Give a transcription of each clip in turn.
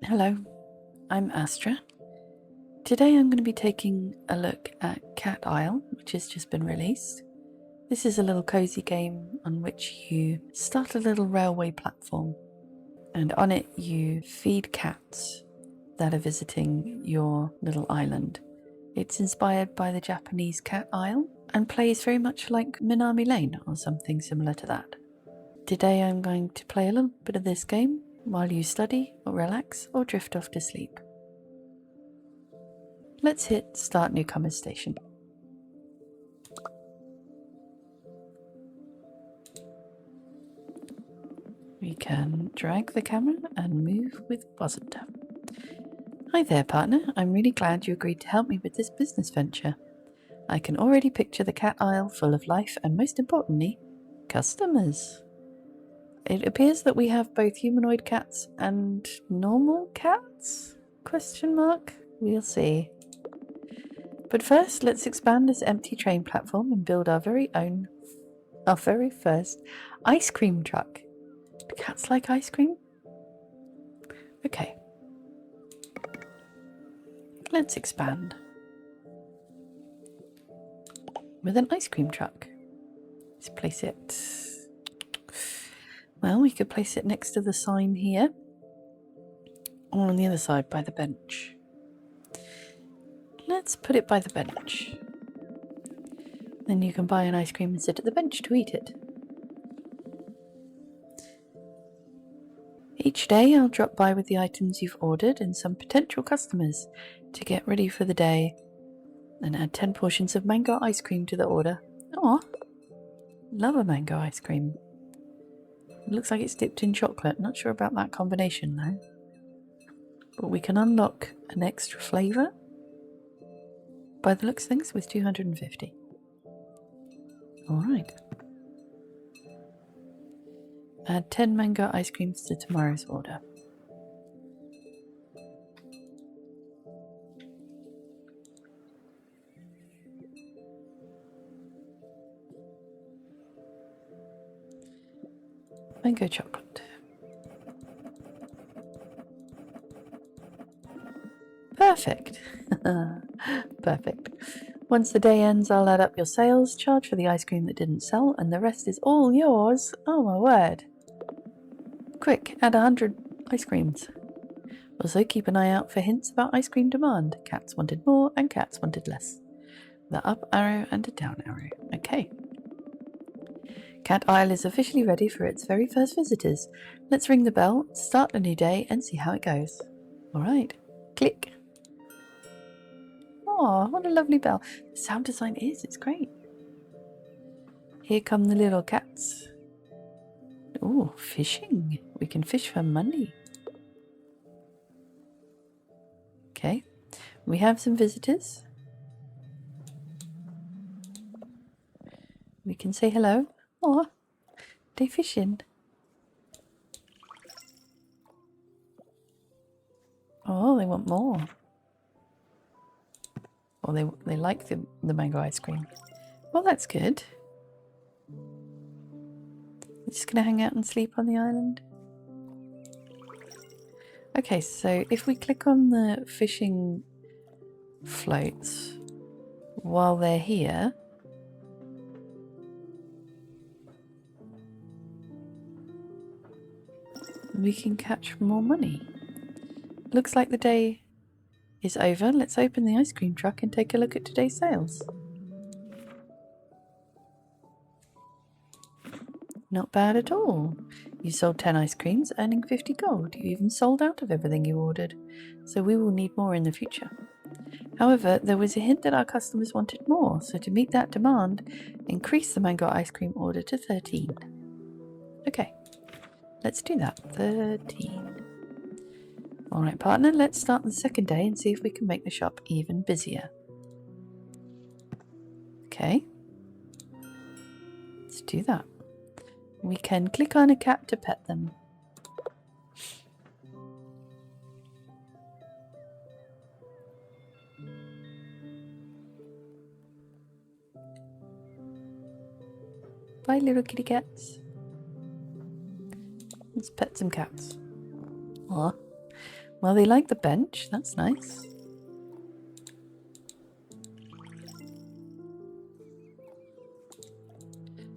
Hello, I'm Astra. Today I'm going to be taking a look at Cat Isle, which has just been released. This is a little cozy game on which you start a little railway platform, and on it you feed cats that are visiting your little island. It's inspired by the Japanese Cat Isle and plays very much like Minami Lane or something similar to that. Today I'm going to play a little bit of this game while you study or relax or drift off to sleep. Let's hit Start Newcomer Station. We can drag the camera and move with positive. Hi there, partner. I'm really glad you agreed to help me with this business venture. I can already picture the cat aisle full of life and, most importantly, customers. It appears that we have both humanoid cats and normal cats? Question mark? We'll see. But first, let's expand this empty train platform and build our very first ice cream truck. Do cats like ice cream? Okay. Let's expand with an ice cream truck. Let's place it. Well, we could place it next to the sign here, or on the other side by the bench. Let's put it by the bench. Then you can buy an ice cream and sit at the bench to eat it. Each day I'll drop by with the items you've ordered and some potential customers to get ready for the day, and add 10 portions of mango ice cream to the order. Aw, love a mango ice cream. It looks like it's dipped in chocolate. Not sure about that combination though. But we can unlock an extra flavour by the looks of things with 250. Alright. Add 10 mango ice creams to tomorrow's order. Mango chocolate. Perfect. Perfect. Once the day ends, I'll add up your sales, charge for the ice cream that didn't sell, and the rest is all yours. Oh my word. Quick, add 100 ice creams. Also, keep an eye out for hints about ice cream demand. Cats wanted more and cats wanted less. The up arrow and a down arrow. Okay. Cat Isle is officially ready for its very first visitors. Let's ring the bell, start a new day, and see how it goes. Alright. Click. Oh, what a lovely bell. The sound design it's great. Here come the little cats. Oh, fishing. We can fish for money. Okay. We have some visitors. We can say hello. Oh, they fishing. Oh, they want more. Or they like the mango ice cream. Well, that's good. We're just gonna hang out and sleep on the island. Okay, so if we click on the fishing floats while they're here, we can catch more money. Looks like the day is over. Let's open the ice cream truck and take a look at today's sales. Not bad at all. You sold 10 ice creams, earning 50 gold. You even sold out of everything you ordered, so we will need more in the future. However, there was a hint that our customers wanted more, so to meet that demand, increase the mango ice cream order to 13. Okay, let's do that. 13. Alright, partner, let's start the second day and see if we can make the shop even busier. Okay. Let's do that. We can click on a cat to pet them. Bye, little kitty cats. Let's pet some cats. Aw. Well, they like the bench. That's nice.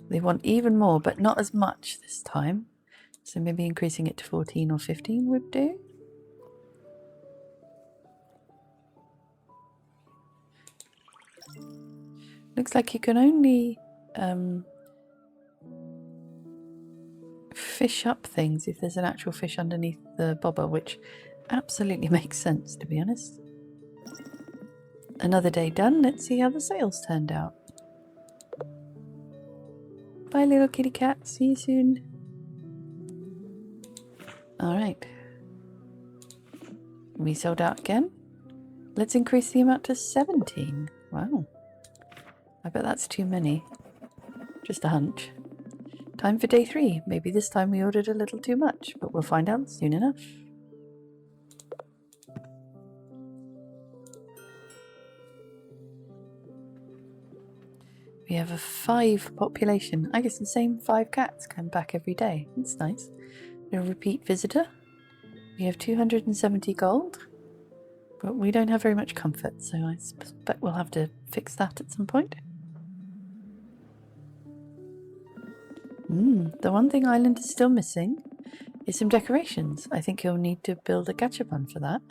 They want even more, but not as much this time. So maybe increasing it to 14 or 15 would do. Looks like you can only fish up things if there's an actual fish underneath the bobber, which absolutely makes sense, to be honest. Another day done. Let's see how the sales turned out. Bye, little kitty cat. See you soon. Alright. We sold out again. Let's increase the amount to 17. Wow. I bet that's too many. Just a hunch. Time for day 3. Maybe this time we ordered a little too much, but we'll find out soon enough. We have a 5 population. I guess the same 5 cats come back every day. That's nice. A repeat visitor. We have 270 gold. But we don't have very much comfort, so I suspect we'll have to fix that at some point. The one thing Island is still missing is some decorations. I think you'll need to build a gachapon for that.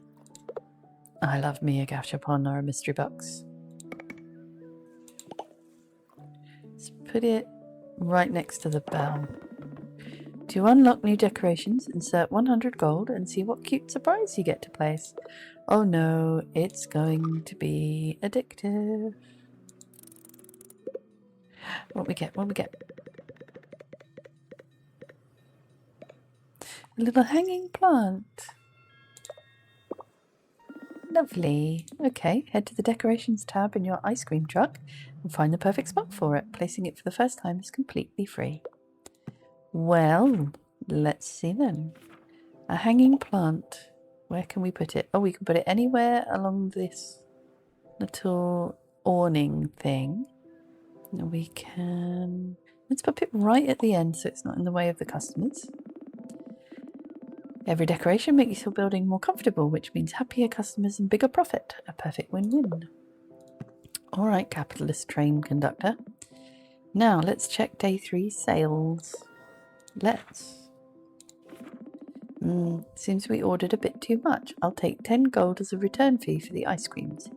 I love me a gachapon or a mystery box. Let's put it right next to the bell. To unlock new decorations, insert 100 gold and see what cute surprise you get to place. Oh no, it's going to be addictive. What we get? What we get? A little hanging plant. Lovely. Okay, head to the decorations tab in your ice cream truck and find the perfect spot for it. Placing it for the first time is completely free. Well, let's see then. A hanging plant. Where can we put it? Oh, we can put it anywhere along this little awning thing. We can... Let's put it right at the end so it's not in the way of the customers. Every decoration makes your building more comfortable, which means happier customers and bigger profit. A perfect win-win. Alright, capitalist train conductor. Now, let's check day 3 sales. Let's. Seems we ordered a bit too much. I'll take 10 gold as a return fee for the ice creams.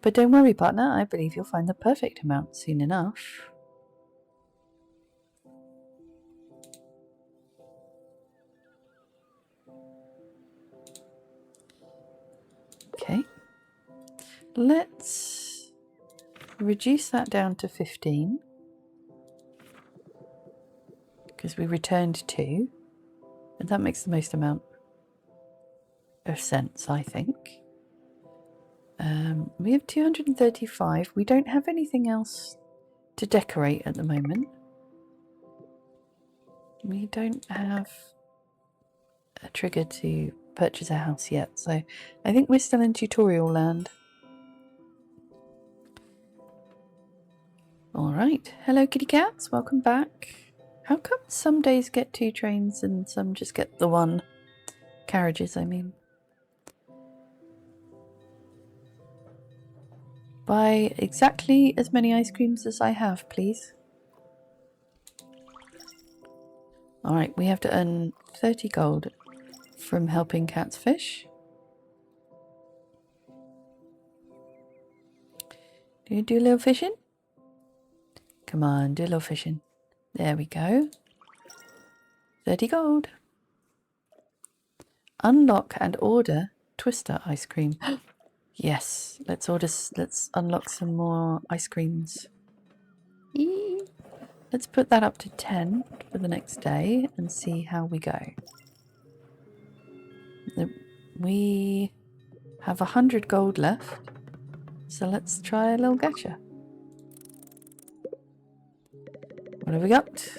But don't worry, partner. I believe you'll find the perfect amount soon enough. Okay. Let's reduce that down to 15. Because we returned 2. And that makes the most amount of sense, I think. We have 235. We don't have anything else to decorate at the moment. We don't have a trigger to purchase a house yet, so I think we're still in tutorial land. Alright, hello kitty cats, welcome back. How come some days get 2 trains and some just get the 1? Carriages, I mean. Buy exactly as many ice creams as I have, please. Alright, we have to earn 30 gold from helping cats fish. Do you do a little fishing? Come on, do a little fishing. There we go. 30 gold. Unlock and order Twister ice cream. Yes, let's unlock some more ice creams. Eee. Let's put that up to 10 for the next day and see how we go. We have 100 gold left, so let's try a little gacha. What have we got?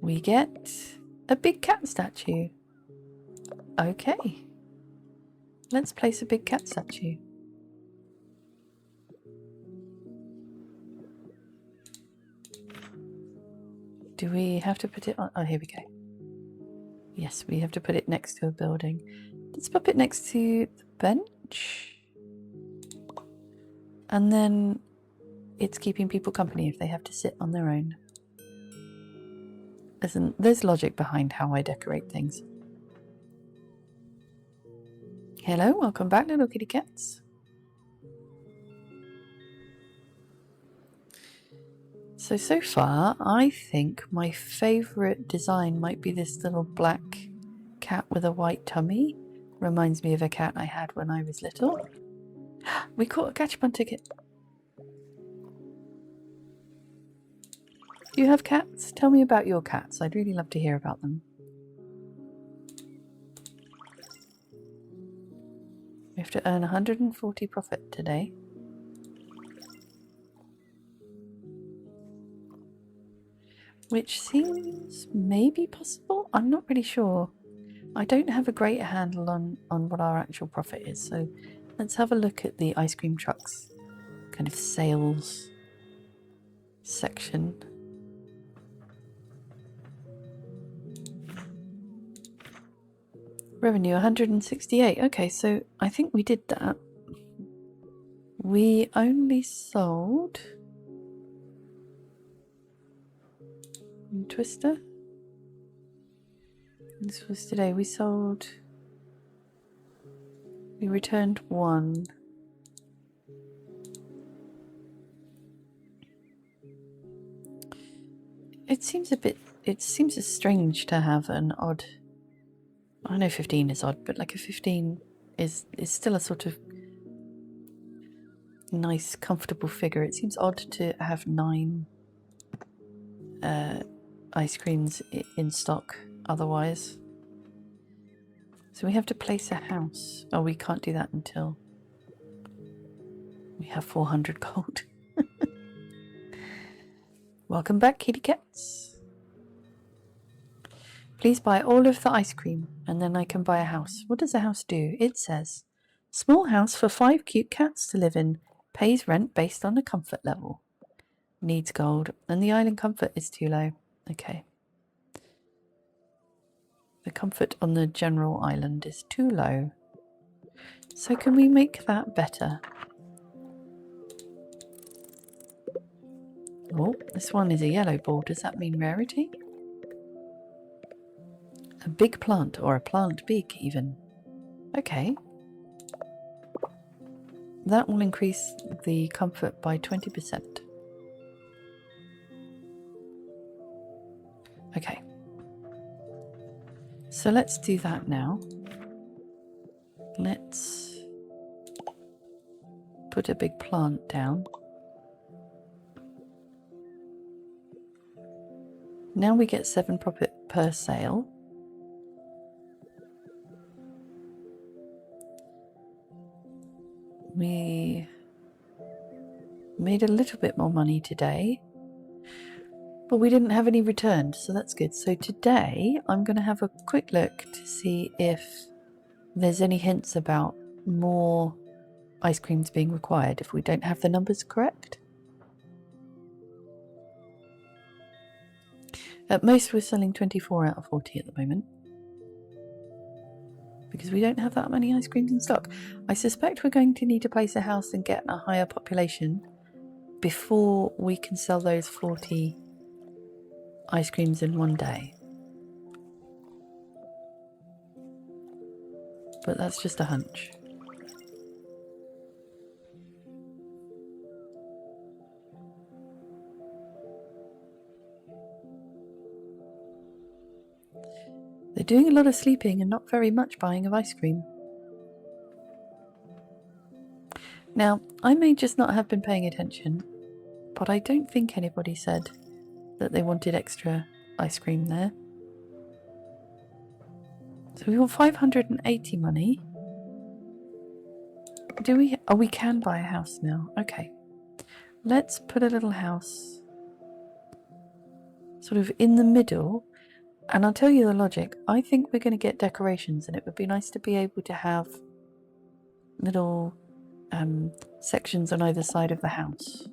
We get a big cat statue. Okay. Let's place a big cat statue. Do we have to put it on? Oh, here we go. Yes, we have to put it next to a building. Let's pop it next to the bench. And then it's keeping people company if they have to sit on their own. There's logic behind how I decorate things. Hello, welcome back, little kitty cats. So far, I think my favourite design might be this little black cat with a white tummy. Reminds me of a cat I had when I was little. We caught a catch-a-bun ticket. Do you have cats? Tell me about your cats. I'd really love to hear about them. We have to earn 140 profit today. Which seems maybe possible? I'm not really sure. I don't have a great handle on what our actual profit is, so let's have a look at the ice cream trucks kind of sales section. Revenue 168. Okay, so I think we did that. We only sold Twister. This was today. We returned one. It seems strange to have an odd, I know 15 is odd, but like a 15 is still a sort of nice, comfortable figure. It seems odd to have 9 ice creams in stock otherwise. So we have to place a house. Oh, we can't do that until we have 400 gold. Welcome back, kitty cats. Please buy all of the ice cream and then I can buy a house. What does a house do? It says, small house for 5 cute cats to live in. Pays rent based on the comfort level. Needs gold. And the island comfort is too low. Okay. The comfort on the general island is too low. So can we make that better? Oh, this one is a yellow ball. Does that mean rarity? A big plant, or a plant big even. Okay. That will increase the comfort by 20%. Okay. So let's do that now. Let's put a big plant down. Now we get 7 profit per sale. We made a little bit more money today, but we didn't have any returned, so that's good. So today I'm going to have a quick look to see if there's any hints about more ice creams being required if we don't have the numbers correct. At most we're selling 24 out of 40 at the moment, because we don't have that many ice creams in stock. I suspect we're going to need to place a house and get a higher population before we can sell those 40 ice creams in one day. But that's just a hunch. They're doing a lot of sleeping and not very much buying of ice cream. Now, I may just not have been paying attention, but I don't think anybody said that they wanted extra ice cream there. So we want 580 money. Do we? Oh, we can buy a house now. Okay. Let's put a little house sort of in the middle. And I'll tell you the logic. I think we're going to get decorations, and it would be nice to be able to have little sections on either side of the house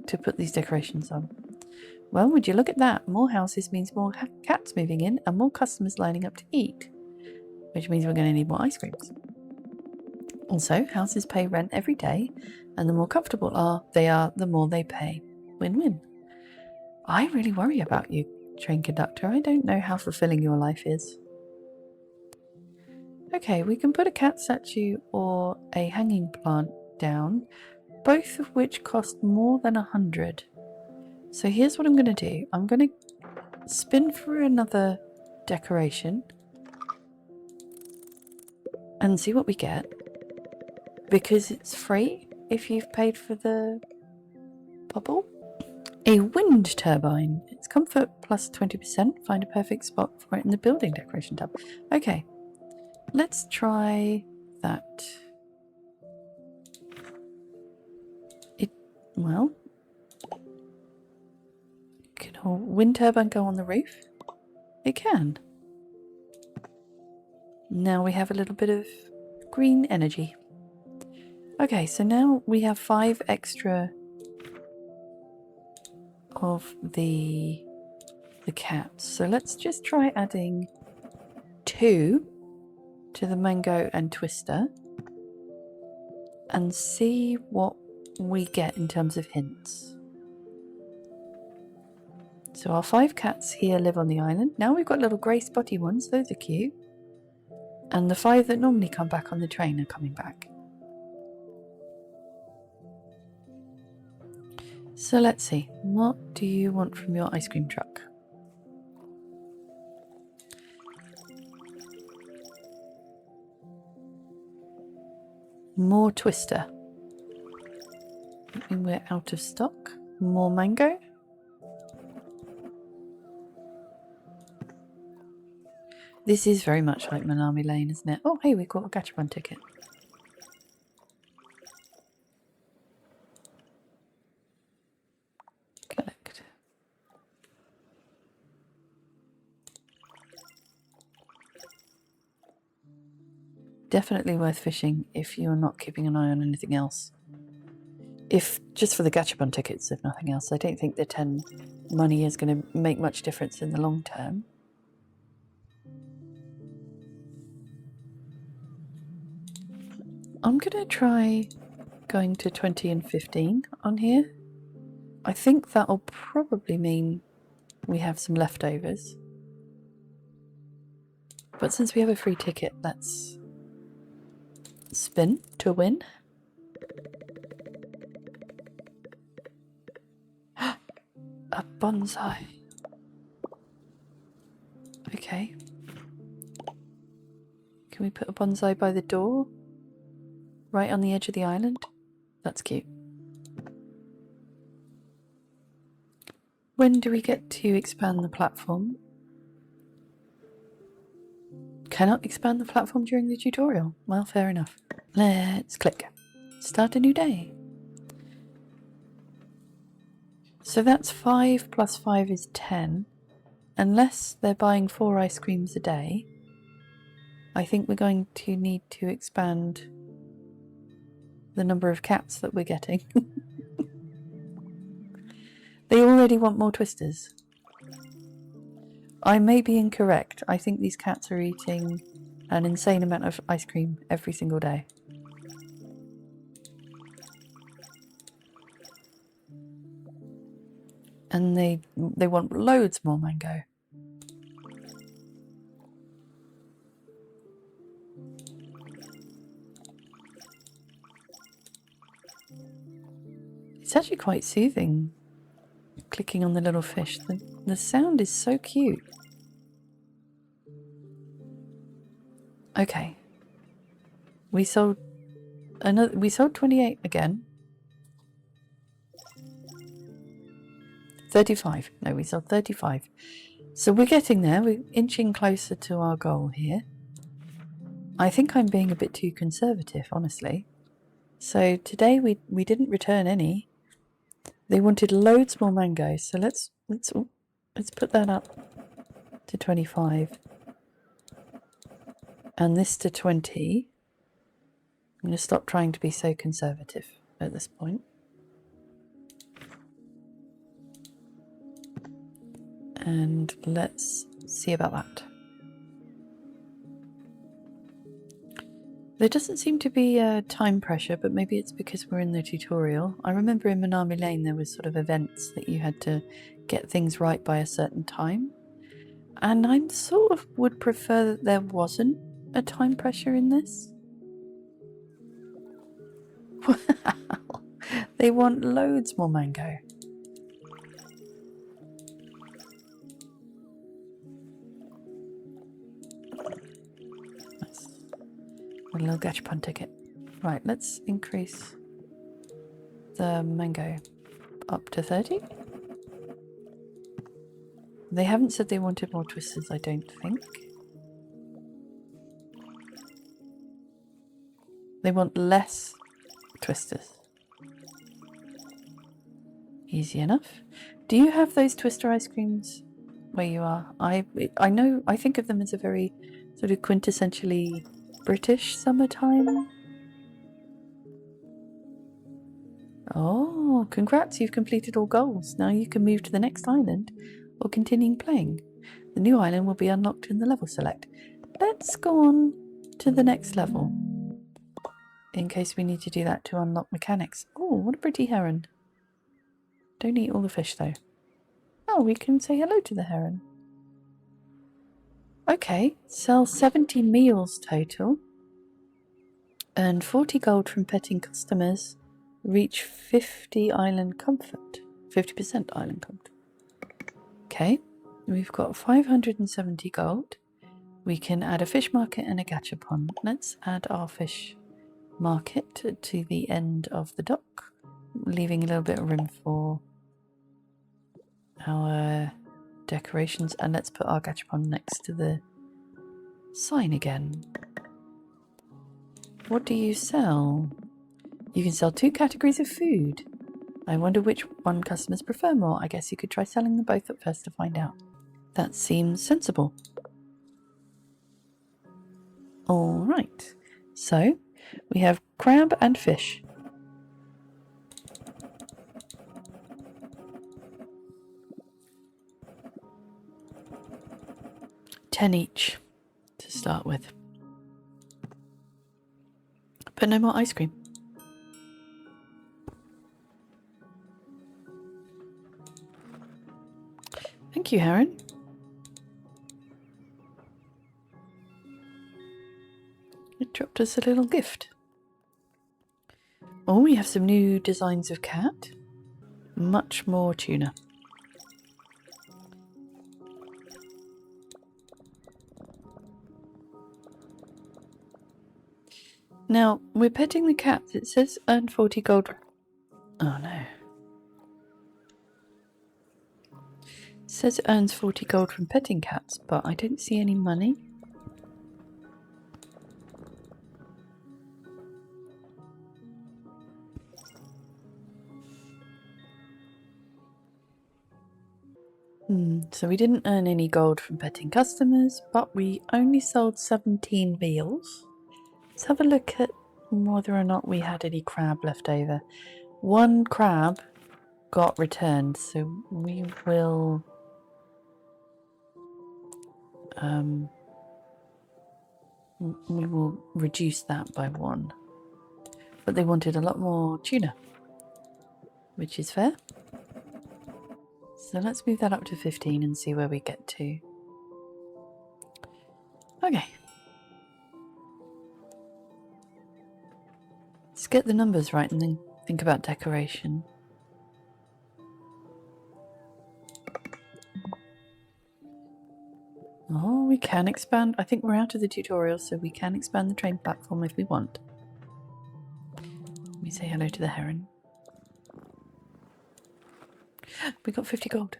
to put these decorations on. Well, would you look at that? More houses means more cats moving in and more customers lining up to eat, which means we're going to need more ice creams. Also, houses pay rent every day, and the more comfortable they are, the more they pay. Win-win. I really worry about you, train conductor. I don't know how fulfilling your life is. Okay, we can put a cat statue or a hanging plant down, both of which cost more than 100. So here's what I'm going to do. I'm going to spin for another decoration and see what we get, because it's free if you've paid for the bubble. A wind turbine. It's comfort plus 20%. Find a perfect spot for it in the building decoration tab. Okay, let's try that. Well, can a wind turbine go on the roof? It can. Now we have a little bit of green energy. Okay, so now we have 5 extra of the cats. So let's just try adding 2 to the mango and twister and see what we get in terms of hints. So our 5 cats here live on the island. Now we've got little grey spotty ones, those are cute. And the 5 that normally come back on the train are coming back. So let's see, what do you want from your ice cream truck? More twister. I mean, we're out of stock. More mango. This is very much like Manami Lane, isn't it? Oh, hey, we got a Gachapon ticket. Collect. Definitely worth fishing if you're not keeping an eye on anything else. If just for the Gachapon tickets, if nothing else. I don't think the 10 money is going to make much difference in the long term. I'm going to try going to 20 and 15 on here. I think that'll probably mean we have some leftovers. But since we have a free ticket, let's spin to win. A bonsai. Okay. Can we put a bonsai by the door? Right on the edge of the island? That's cute. When do we get to expand the platform? Cannot expand the platform during the tutorial. Well, fair enough. Let's click. Start a new day. So that's 5 plus 5 is 10. Unless they're buying 4 ice creams a day, I think we're going to need to expand the number of cats that we're getting. They already want more twisters. I may be incorrect. I think these cats are eating an insane amount of ice cream every single day. And they want loads more mango. It's actually quite soothing, clicking on the little fish. The sound is so cute. Okay. We sold 28 again. 35. No, we sold 35. So we're getting there. We're inching closer to our goal here. I think I'm being a bit too conservative, honestly. So today we didn't return any. They wanted loads more mangoes, so let's put that up to 25. And this to 20. I'm going to stop trying to be so conservative at this point. And let's see about that. There doesn't seem to be time pressure, but maybe it's because we're in the tutorial. I remember in Manami Lane there was sort of events that you had to get things right by a certain time. And I sort of would prefer that there wasn't a time pressure in this. Wow, they want loads more mango. Nice. A little gachapon ticket. Right, let's increase the mango up to 30. They haven't said they wanted more twisters, I don't think. They want less twisters. Easy enough. Do you have those twister ice creams where you are? I know, I think of them as a very sort of quintessentially British summertime. Oh, congrats, you've completed all goals. Now you can move to the next island or continue playing. The new island will be unlocked in the level select. Let's go on to the next level, in case we need to do that to unlock mechanics. Oh, what a pretty heron. Don't eat all the fish though. Oh, we can say hello to the heron. Okay, sell 70 meals total. Earn 40 gold from petting customers. Reach 50 island comfort. 50% island comfort. Okay, we've got 570 gold. We can add a fish market and a gachapon. Let's add our fish market to the end of the dock, leaving a little bit of room for our decorations, and let's put our gachapon next to the sign again. What do you sell? You can sell 2 categories of food. I wonder which one customers prefer more. I guess you could try selling them both at first to find out. That seems sensible. Alright, so we have crab and fish. $10 each to start with. But no more ice cream. Thank you, Heron. It dropped us a little gift. Oh, we have some new designs of cat. Much more tuna. Now, we're petting the cat. It says earn 40 gold. Oh no. It says it earns 40 gold from petting cats, but I don't see any money. So we didn't earn any gold from petting customers, but we only sold 17 meals. Let's have a look at whether or not we had any crab left over. 1 crab got returned, so we will reduce that by 1. But they wanted a lot more tuna, which is fair. So let's move that up to 15 and see where we get to. Okay. Let's get the numbers right and then think about decoration. Oh, we can expand. I think we're out of the tutorial, so we can expand the train platform if we want. Let me say hello to the heron. We got 50 gold.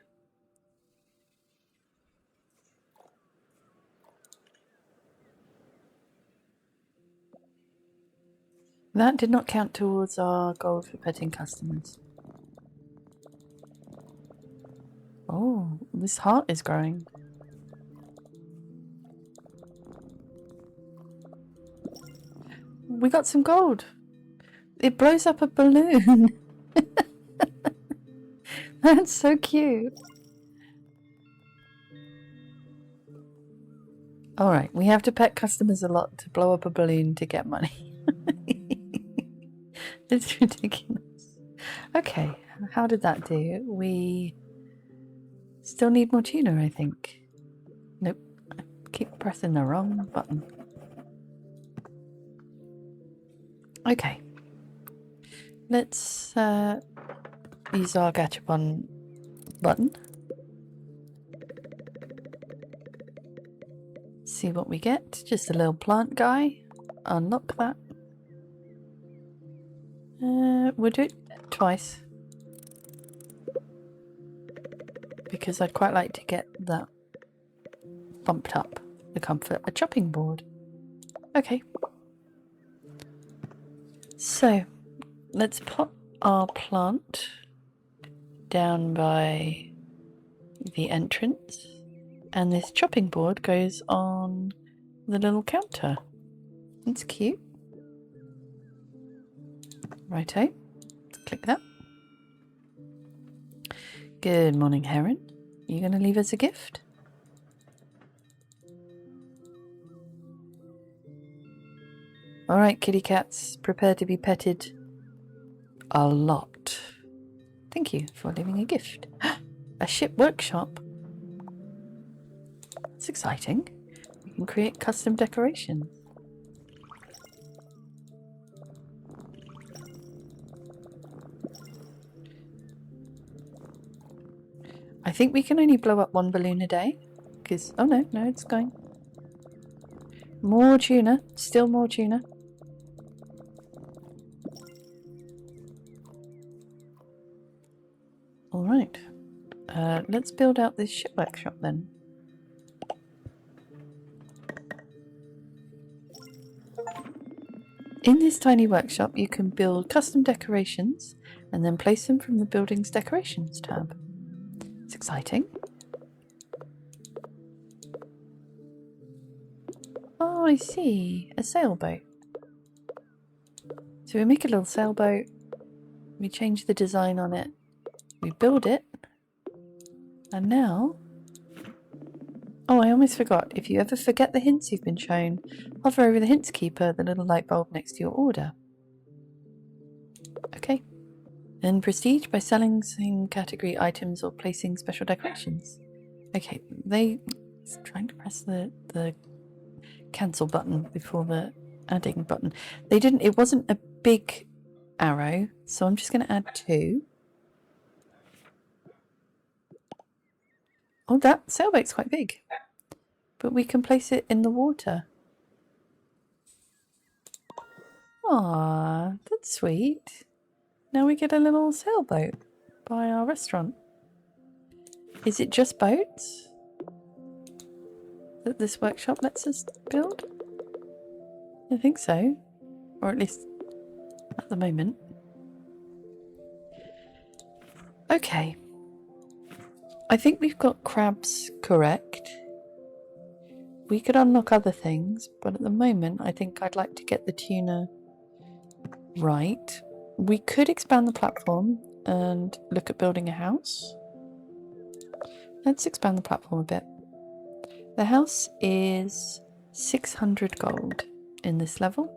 That did not count towards our gold for petting customers. Oh, this heart is growing. We got some gold. It blows up a balloon. That's so cute. Alright, we have to pet customers a lot to blow up a balloon to get money. It's ridiculous. Okay, how did that do? We still need more tuna, I think. Nope, I keep pressing the wrong button. Okay, let's use our gachapon button. See what we get. Just a little plant guy. Unlock that. We'll do it twice. Because I'd quite like to get that bumped up. The comfort. A chopping board. Okay. So, let's put our plant down by the entrance. And this chopping board goes on the little counter. It's cute. Righto. Click that. Good morning, Heron. You going to leave us a gift? Alright, kitty cats. Prepare to be petted a lot. Thank you for leaving a gift. A ship workshop. That's exciting. We can create custom decorations. I think we can only blow up one balloon a day. Because, oh no, it's going. More tuna. Still more tuna. Alright. Let's build out this ship workshop then. In this tiny workshop you can build custom decorations and then place them from the building's decorations tab. It's exciting. Oh, I see. A sailboat. So we make a little sailboat, we change the design on it, we build it, and now... Oh, I almost forgot. If you ever forget the hints you've been shown, hover over the hints keeper, the little light bulb next to your order. Okay. And prestige by selling same category items or placing special decorations. Okay, it's trying to press the cancel button before the adding button. It wasn't a big arrow, so I'm just going to add 2. Oh, that sailboat's quite big. But we can place it in the water. Aww, that's sweet. Now we get a little sailboat by our restaurant. Is it just boats that this workshop lets us build? I think so. Or at least at the moment. Okay. I think we've got crabs correct. We could unlock other things, but at the moment I think I'd like to get the tuna right. We could expand the platform and look at building a house. Let's expand the platform a bit. The house is 600 gold in this level.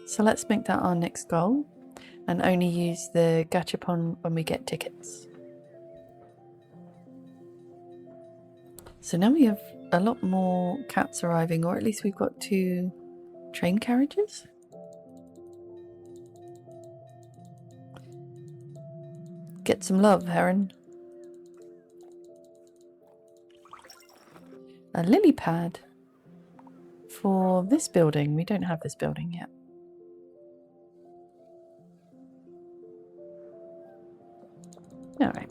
So let's make that our next goal and only use the gachapon when we get tickets. So now we have a lot more cats arriving, or at least we've got 2 train carriages. Get some love, Heron. A lily pad for this building. We don't have this building yet. All right.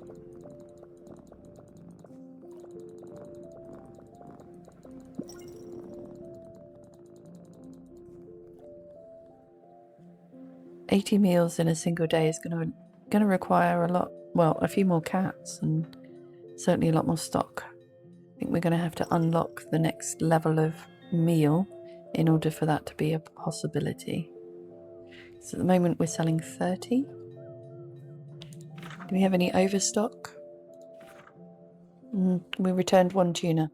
$80 meals in a single day is going to require a few more cats and certainly a lot more stock. I think we're going to have to unlock the next level of meal in order for that to be a possibility. So at the moment we're selling 30. Do we have any overstock? We returned 1 tuna.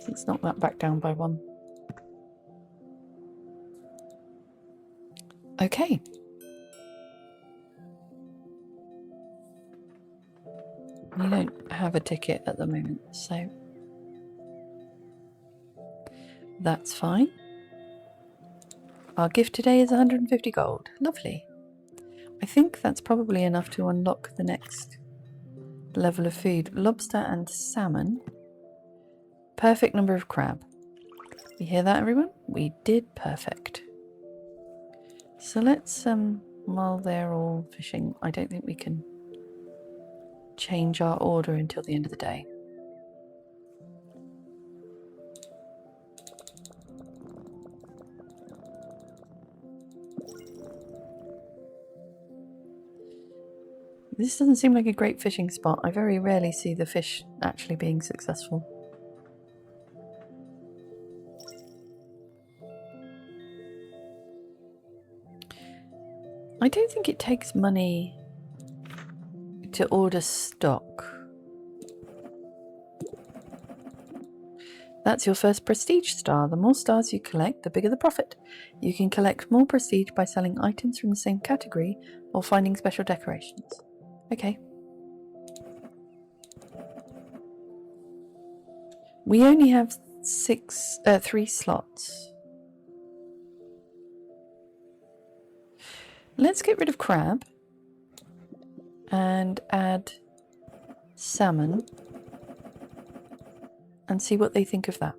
Let's knock that back down by 1. Okay. You don't have a ticket at the moment, so that's fine. Our gift today is 150 gold. Lovely. I think that's probably enough to unlock the next level of food. Lobster and salmon. Perfect number of crab. You hear that, everyone? We did perfect. So let's, while they're all fishing, I don't think we can change our order until the end of the day. This doesn't seem like a great fishing spot. I very rarely see the fish actually being successful. I don't think it takes money to order stock. That's your first prestige star. The more stars you collect, the bigger the profit. You can collect more prestige by selling items from the same category or finding special decorations. Okay. We only have 3 slots. Let's get rid of crab and add salmon and see what they think of that.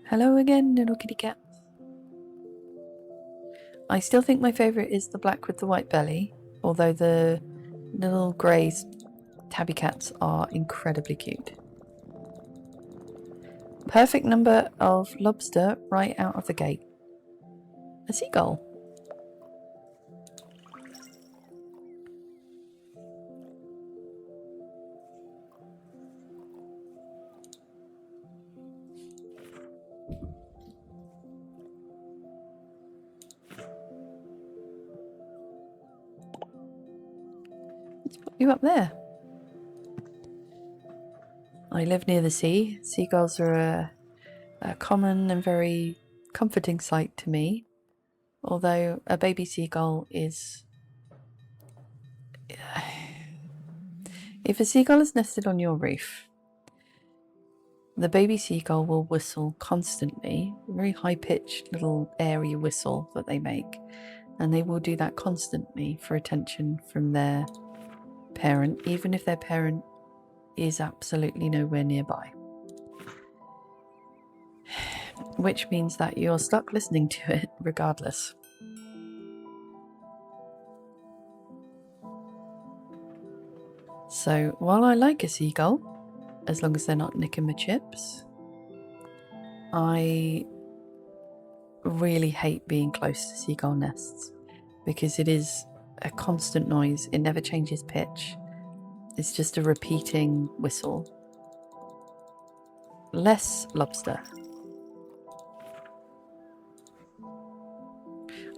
Hello again, little kitty cat. I still think my favourite is the black with the white belly, although the little grey tabby cats are incredibly cute. Perfect number of lobster right out of the gate. A seagull. Let's put you up there. I live near the sea. Seagulls are a common and very comforting sight to me, although a baby seagull is... If a seagull is nested on your roof, the baby seagull will whistle constantly, a very high-pitched little airy whistle that they make, and they will do that constantly for attention from their parent, even if their parent is absolutely nowhere nearby. Which means that you're stuck listening to it regardless. So while I like a seagull, as long as they're not nicking my chips, I really hate being close to seagull nests because it is a constant noise. It never changes pitch. It's just a repeating whistle. Less lobster.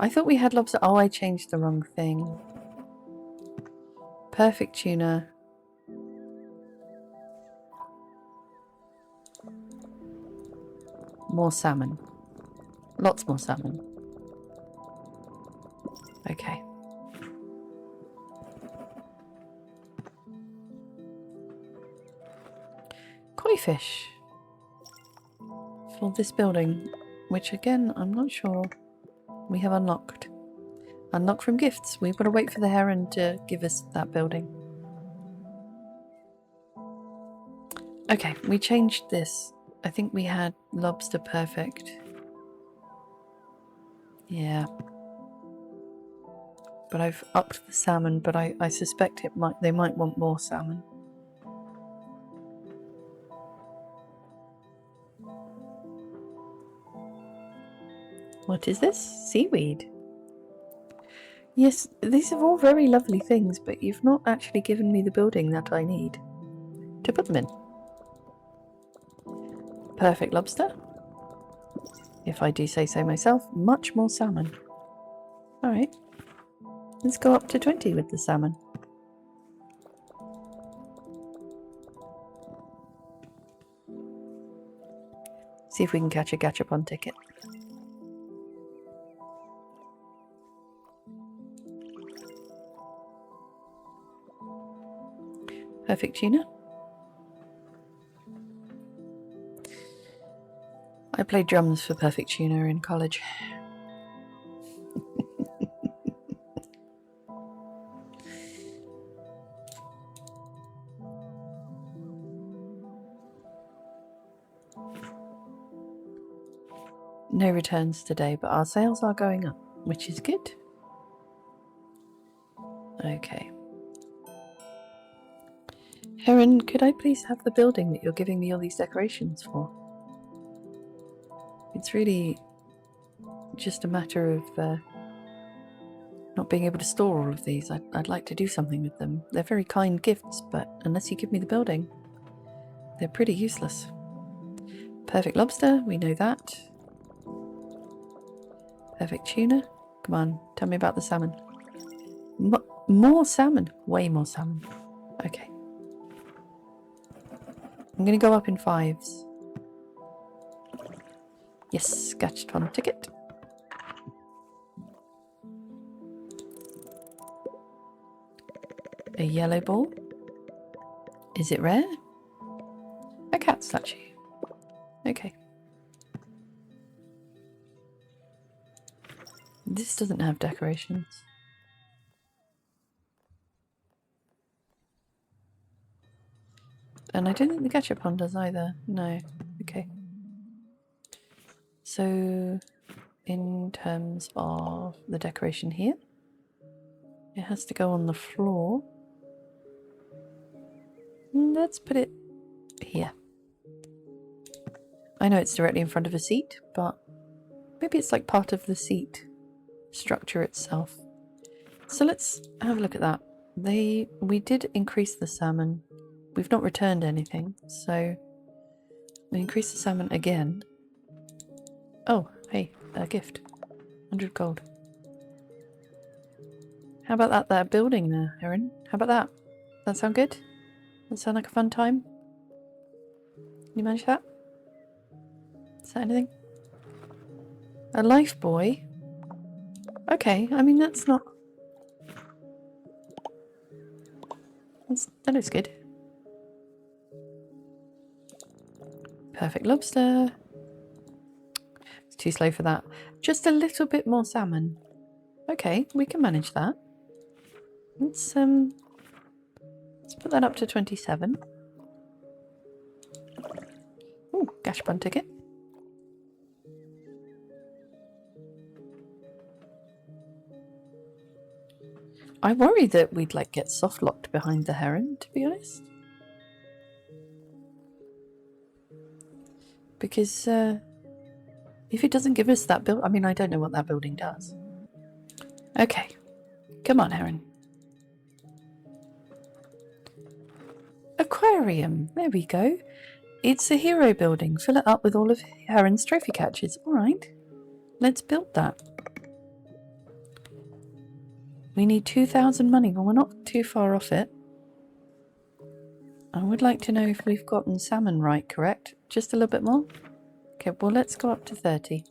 I thought we had lobster. Oh, I changed the wrong thing. Perfect tuna. More salmon. Lots more salmon. Okay. Koi fish for this building, which again I'm not sure we have unlocked. Unlock from gifts. We've got to wait for the heron to give us that building. Okay, we changed this. I think we had lobster perfect. Yeah. But I've upped the salmon, but I suspect they might want more salmon. What is this? Seaweed. Yes, these are all very lovely things, but you've not actually given me the building that I need to put them in. Perfect lobster. if I do say so myself, much more salmon. Alright, let's go up to 20 with the salmon. See if we can catch a gachapon ticket. Perfect tuna. I played drums for perfect tuna in college. No returns today, but our sales are going up, which is good. Okay. Heron, could I please have the building that you're giving me all these decorations for? It's really just a matter of not being able to store all of these. I'd like to do something with them. They're very kind gifts, but unless you give me the building, they're pretty useless. Perfect lobster, we know that. Perfect tuna. Come on, tell me about the salmon. More salmon. Way more salmon. Okay. I'm going to go up in 5s. Yes, gachapon ticket. A yellow ball. Is it rare? A cat statue. Okay. This doesn't have decorations. And I don't think the gachapon does either. No. Okay. So, in terms of the decoration here, it has to go on the floor. Let's put it here. I know it's directly in front of a seat, but maybe it's like part of the seat structure itself. So let's have a look at that. We did increase the salmon. We've not returned anything, so we increase the salmon again. Oh, hey, a gift. 100 gold. How about that building there, Heron? How about that? That sound good? That sound like a fun time? Can you manage that? Is that anything? A life buoy? Okay, I mean that's not... That looks good. Perfect lobster. It's too slow for that. Just a little bit more salmon. Okay, we can manage that. Let's put that up to 27. Ooh, gachapon ticket. I worry that we'd like get soft locked behind the heron, to be honest. Because if it doesn't give us that build, I mean, I don't know what that building does. Okay, come on, heron. Aquarium, there we go. It's a hero building. Fill it up with all of Heron's trophy catches. All right, let's build that. We need 2,000 money. Well, we're not too far off it. I would like to know if we've gotten salmon right, correct? Just a little bit more? Okay, well, let's go up to 30.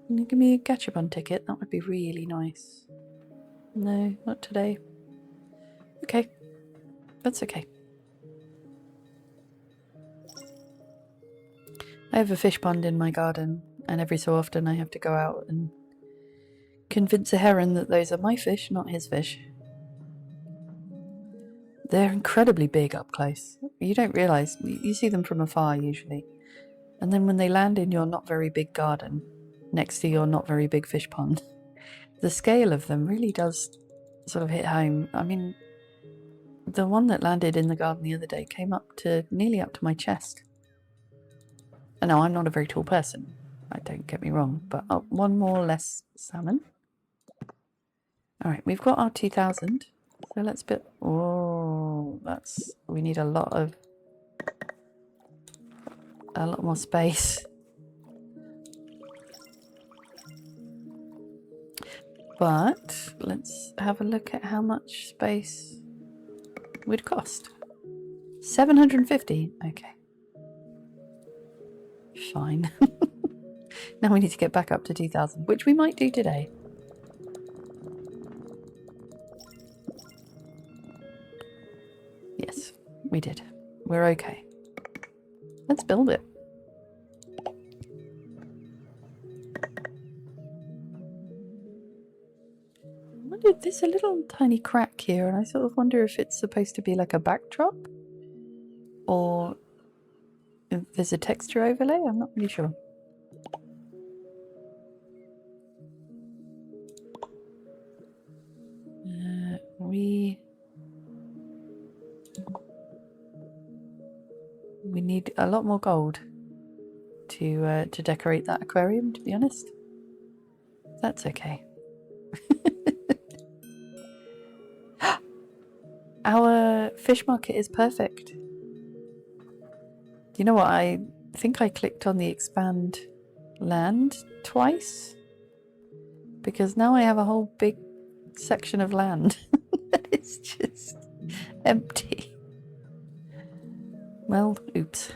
Can you give me a gachapon ticket? That would be really nice. No, not today. Okay, that's okay. I have a fish pond in my garden, and every so often I have to go out and convince a heron that those are my fish, not his fish. They're incredibly big up close. You don't realise, you see them from afar usually. And then when they land in your not very big garden, next to your not very big fish pond, the scale of them really does sort of hit home. I mean, the one that landed in the garden the other day came up to nearly up to my chest. And now I'm not a very tall person, Don't get me wrong, but one more less salmon. All right, we've got our 2,000. So let's build. Oh, we need a lot more space. But let's have a look at how much space would cost. 750. Okay. Fine. Now we need to get back up to 2,000, which we might do today. Yes, we did. We're okay. Let's build it. There's a little tiny crack here, and I sort of wonder if it's supposed to be like a backdrop or if there's a texture overlay. I'm not really sure. We need a lot more gold to decorate that aquarium, to be honest. That's okay. Our fish market is perfect. Do you know what? I think I clicked on the expand land twice, because now I have a whole big section of land that is just empty. Well, oops.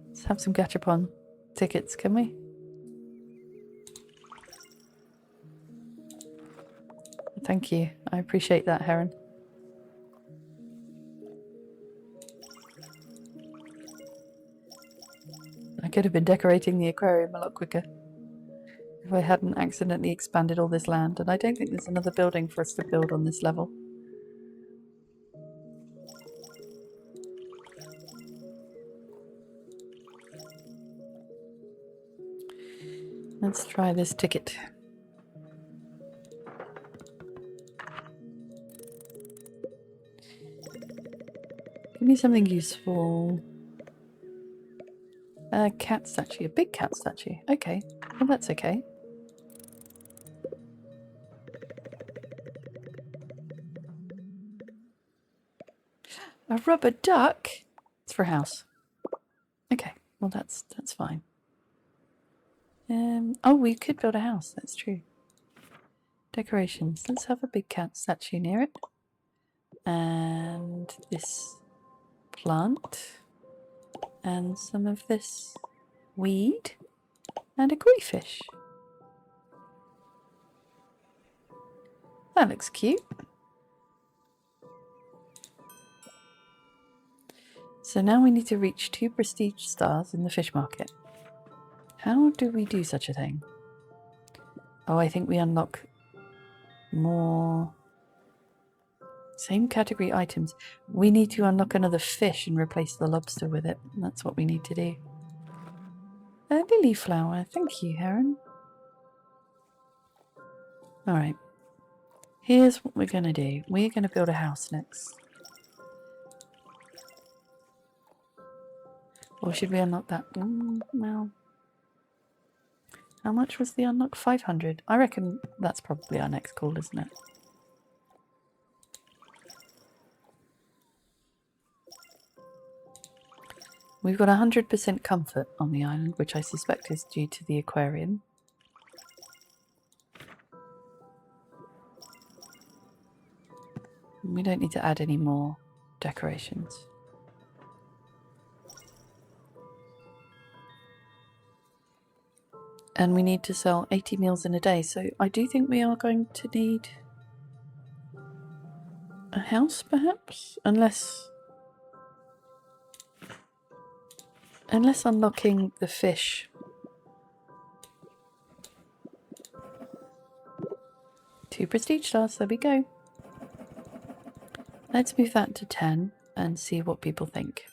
Let's have some gachapon tickets, can we? Thank you. I appreciate that, Heron. I could have been decorating the aquarium a lot quicker if I hadn't accidentally expanded all this land, and I don't think there's another building for us to build on this level. Let's try this ticket. Give me something useful. A cat statue, a big cat statue. Okay, well that's okay. A rubber duck? It's for a house. Okay, well that's fine. Oh, we could build a house, that's true. Decorations. Let's have a big cat statue near it. And this plant. And some of this weed. And a koi fish. That looks cute. So now we need to reach 2 prestige stars in the fish market. How do we do such a thing? Oh, I think we unlock more same category items. We need to unlock another fish and replace the lobster with it. That's what we need to do. A lily flower. Thank you, Heron. Alright. Here's what we're going to do. We're going to build a house next. Or should we unlock that? Well, how much was the unlock? 500. I reckon that's probably our next call, isn't it? We've got 100% comfort on the island, which I suspect is due to the aquarium. We don't need to add any more decorations. And we need to sell 80 meals in a day, so I do think we are going to need a house, perhaps? Unless unlocking the fish. Two prestige stars, there we go. Let's move that to 10 and see what people think.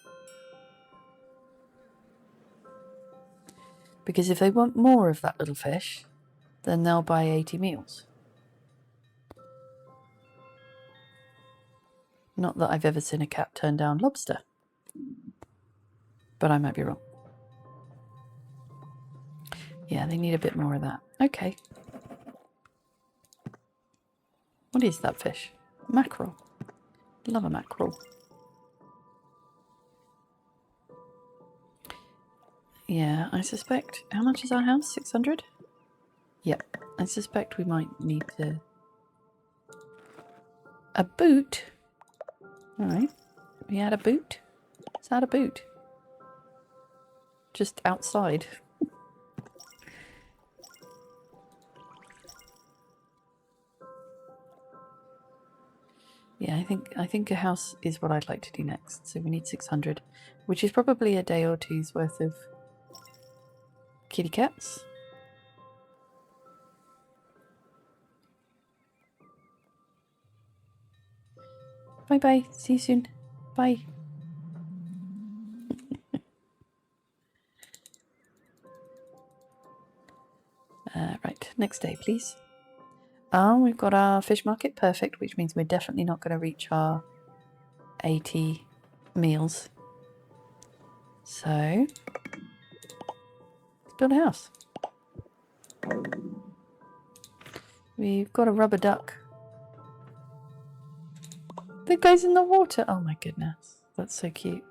Because if they want more of that little fish, then they'll buy 80 meals. Not that I've ever seen a cat turn down lobster. But I might be wrong. Yeah, they need a bit more of that. Okay. What is that fish? Mackerel. Love a mackerel. Yeah, I suspect... How much is our house? 600? Yep. I suspect we might need to... A boot? Alright. We had a boot? Is that a boot? Just outside. Yeah, I think a house is what I'd like to do next. So we need 600, which is probably a day or two's worth of kitty cats. Bye bye. See you soon. Bye. Right, next day, please. Oh, we've got our fish market. Perfect, which means we're definitely not going to reach our 80 meals. So, let's build a house. We've got a rubber duck. That goes in the water. Oh my goodness, that's so cute.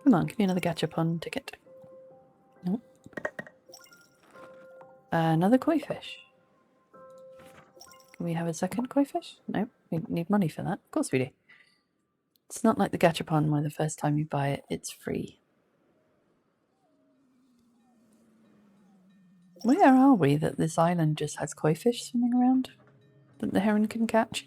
Come on, give me another gachapon ticket. Nope. Another koi fish. Can we have a second koi fish? No, we need money for that. Of course we do. It's not like the gachapon where the first time you buy it, it's free. Where are we that this island just has koi fish swimming around that the heron can catch?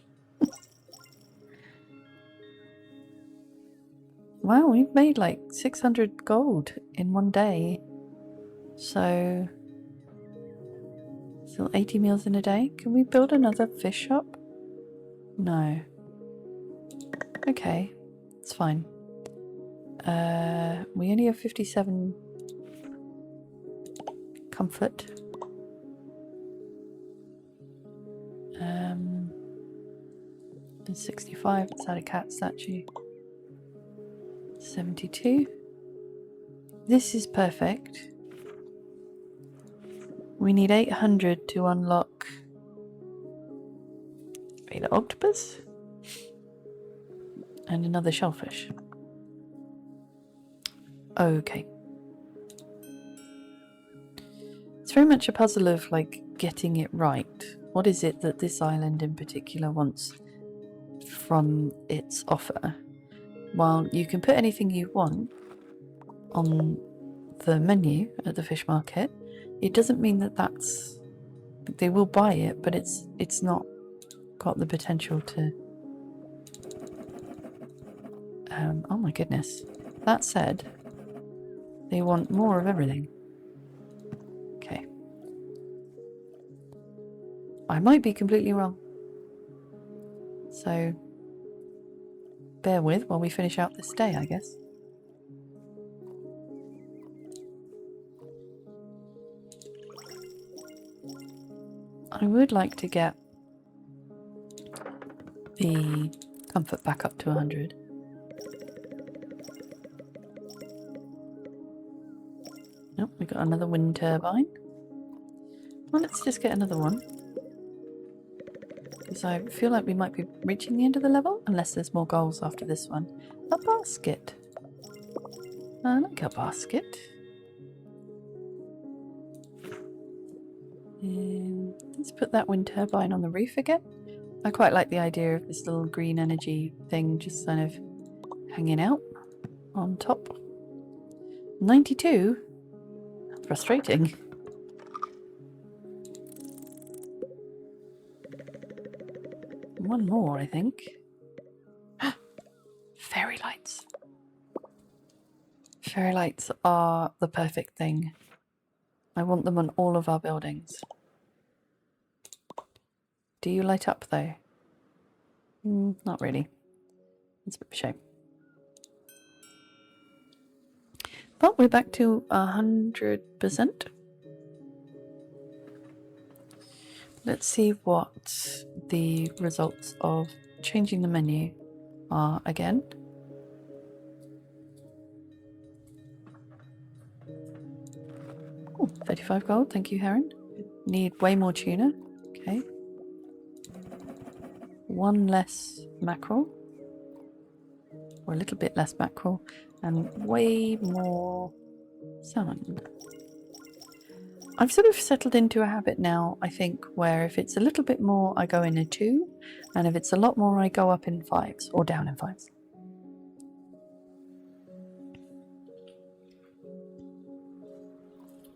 Wow, we've made like 600 gold in one day. So, still 80 meals in a day. Can we build another fish shop? No. Okay, it's fine. We only have 57 comfort. 65, it's had a cat statue. 72. This is perfect. We need 800 to unlock an octopus and another shellfish. Okay. It's very much a puzzle of like getting it right. What is it that this island in particular wants from its offer? Well, you can put anything you want on the menu at the fish market. It doesn't mean that that's... They will buy it, but it's not got the potential to... oh my goodness. That said, they want more of everything. Okay. I might be completely wrong. So, bear with while we finish out this day, I guess. I would like to get the comfort back up to 100. Nope, we got another wind turbine. Well, let's just get another one. Because I feel like we might be reaching the end of the level, unless there's more goals after this one. A basket. I like a basket. Let's put that wind turbine on the roof again. I quite like the idea of this little green energy thing just kind of hanging out on top. 92? Frustrating. One more, I think. Fairy lights. Fairy lights are the perfect thing. I want them on all of our buildings. Do you light up though? Not really. It's a bit of a shame. But we're back to 100%. Let's see what the results of changing the menu are again. Oh, 35 gold, thank you, Heron. Need way more tuna. Okay. One less mackerel. Or a little bit less mackerel. And way more salmon. I've sort of settled into a habit now, I think, where if it's a little bit more, I go in a 2, and if it's a lot more, I go up in 5s, or down in 5s.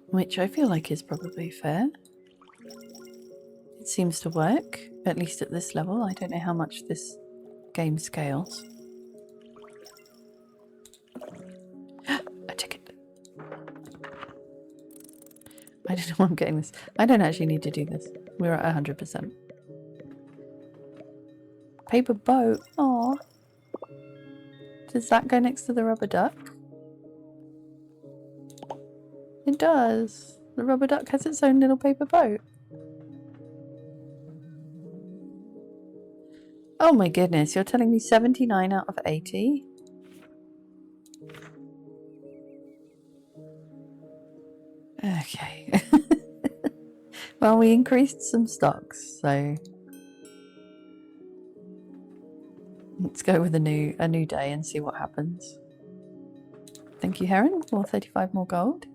Which I feel like is probably fair. It seems to work, at least at this level. I don't know how much this game scales. A ticket. I don't know why I'm getting this. I don't actually need to do this. We're at 100%. Paper boat. Aww. Does that go next to the rubber duck? It does. The rubber duck has its own little paper boat. Oh my goodness, you're telling me 79 out of 80? Okay. Well, we increased some stocks, so let's go with a new day and see what happens. Thank you, Heron, for 35 more gold.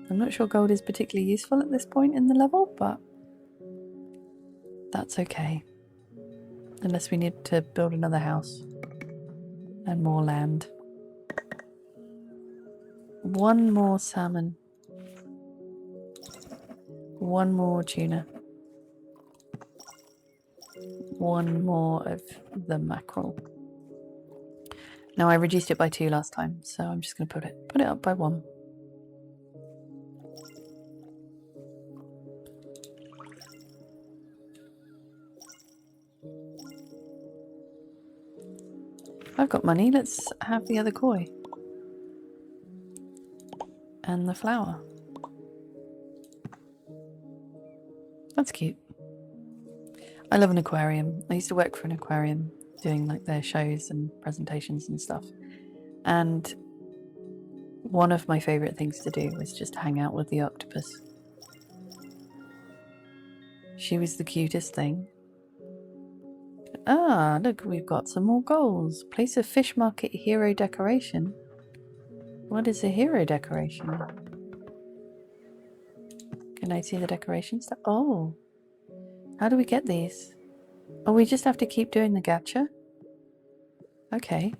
I'm not sure gold is particularly useful at this point in the level, but that's okay. Unless we need to build another house and more land. One more salmon. One more tuna. One more of the mackerel. Now I reduced it by 2 last time, so I'm just going to put it up by 1. I've got money, let's have the other koi. And the flower. That's cute. I love an aquarium. I used to work for an aquarium doing like their shows and presentations and stuff. And one of my favourite things to do was just hang out with the octopus. She was the cutest thing. Ah, look, we've got some more goals. Place a fish market hero decoration. What is a hero decoration? Can I see the decorations? Oh, how do we get these? Oh, we just have to keep doing the gacha? Okay.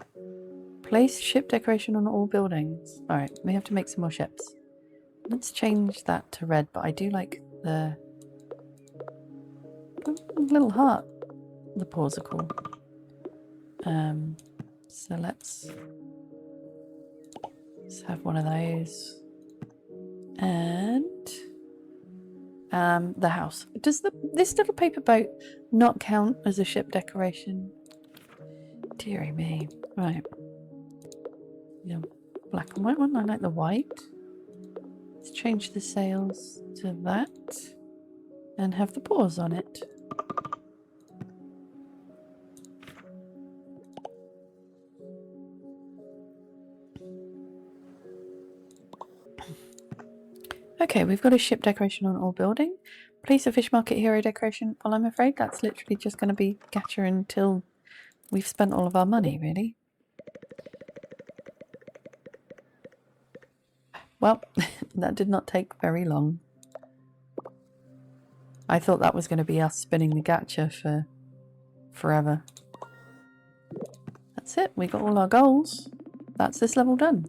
Place ship decoration on all buildings. Alright, we have to make some more ships. Let's change that to red, but I do like the little heart. The paws are cool. So let's have one of those. And the house. Does this little paper boat not count as a ship decoration? Dearie me. Right. The black and white one. I like the white. Let's change the sails to that and have the paws on it. Okay, we've got a ship decoration on all building. Place a fish market hero decoration. Well, I'm afraid that's literally just going to be gacha until we've spent all of our money, really. Well, that did not take very long. I thought that was going to be us spinning the gacha for forever. That's it, we got all our goals. That's this level done.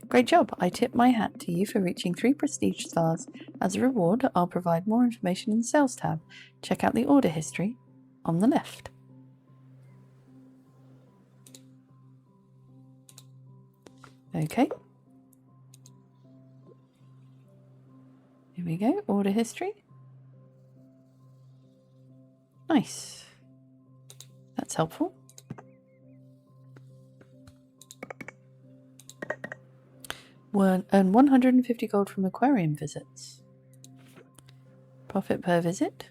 Great job, I tip my hat to you for reaching 3 prestige stars. As a reward, I'll provide more information in the sales tab. Check out the order history on the left. Okay. Here we go, order history. Nice. That's helpful. We'll earn 150 gold from aquarium visits. Profit per visit.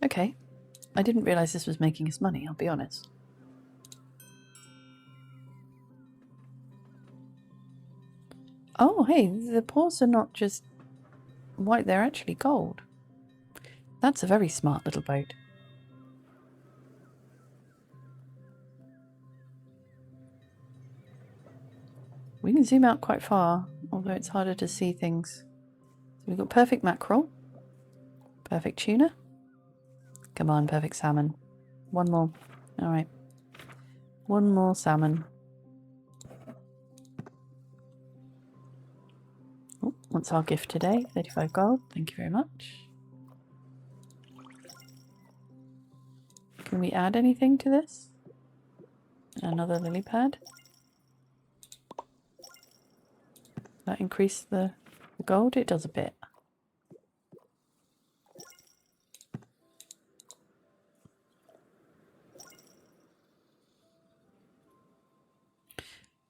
Okay. I didn't realise this was making us money, I'll be honest. Oh, hey, the paws are not just white, they're actually gold. That's a very smart little boat. We can zoom out quite far, although it's harder to see things. So we've got perfect mackerel, perfect tuna. Come on, perfect salmon. One more. Alright. One more salmon. Oh, what's our gift today? 35 gold. Thank you very much. Can we add anything to this? Another lily pad. That increase the gold? It does a bit.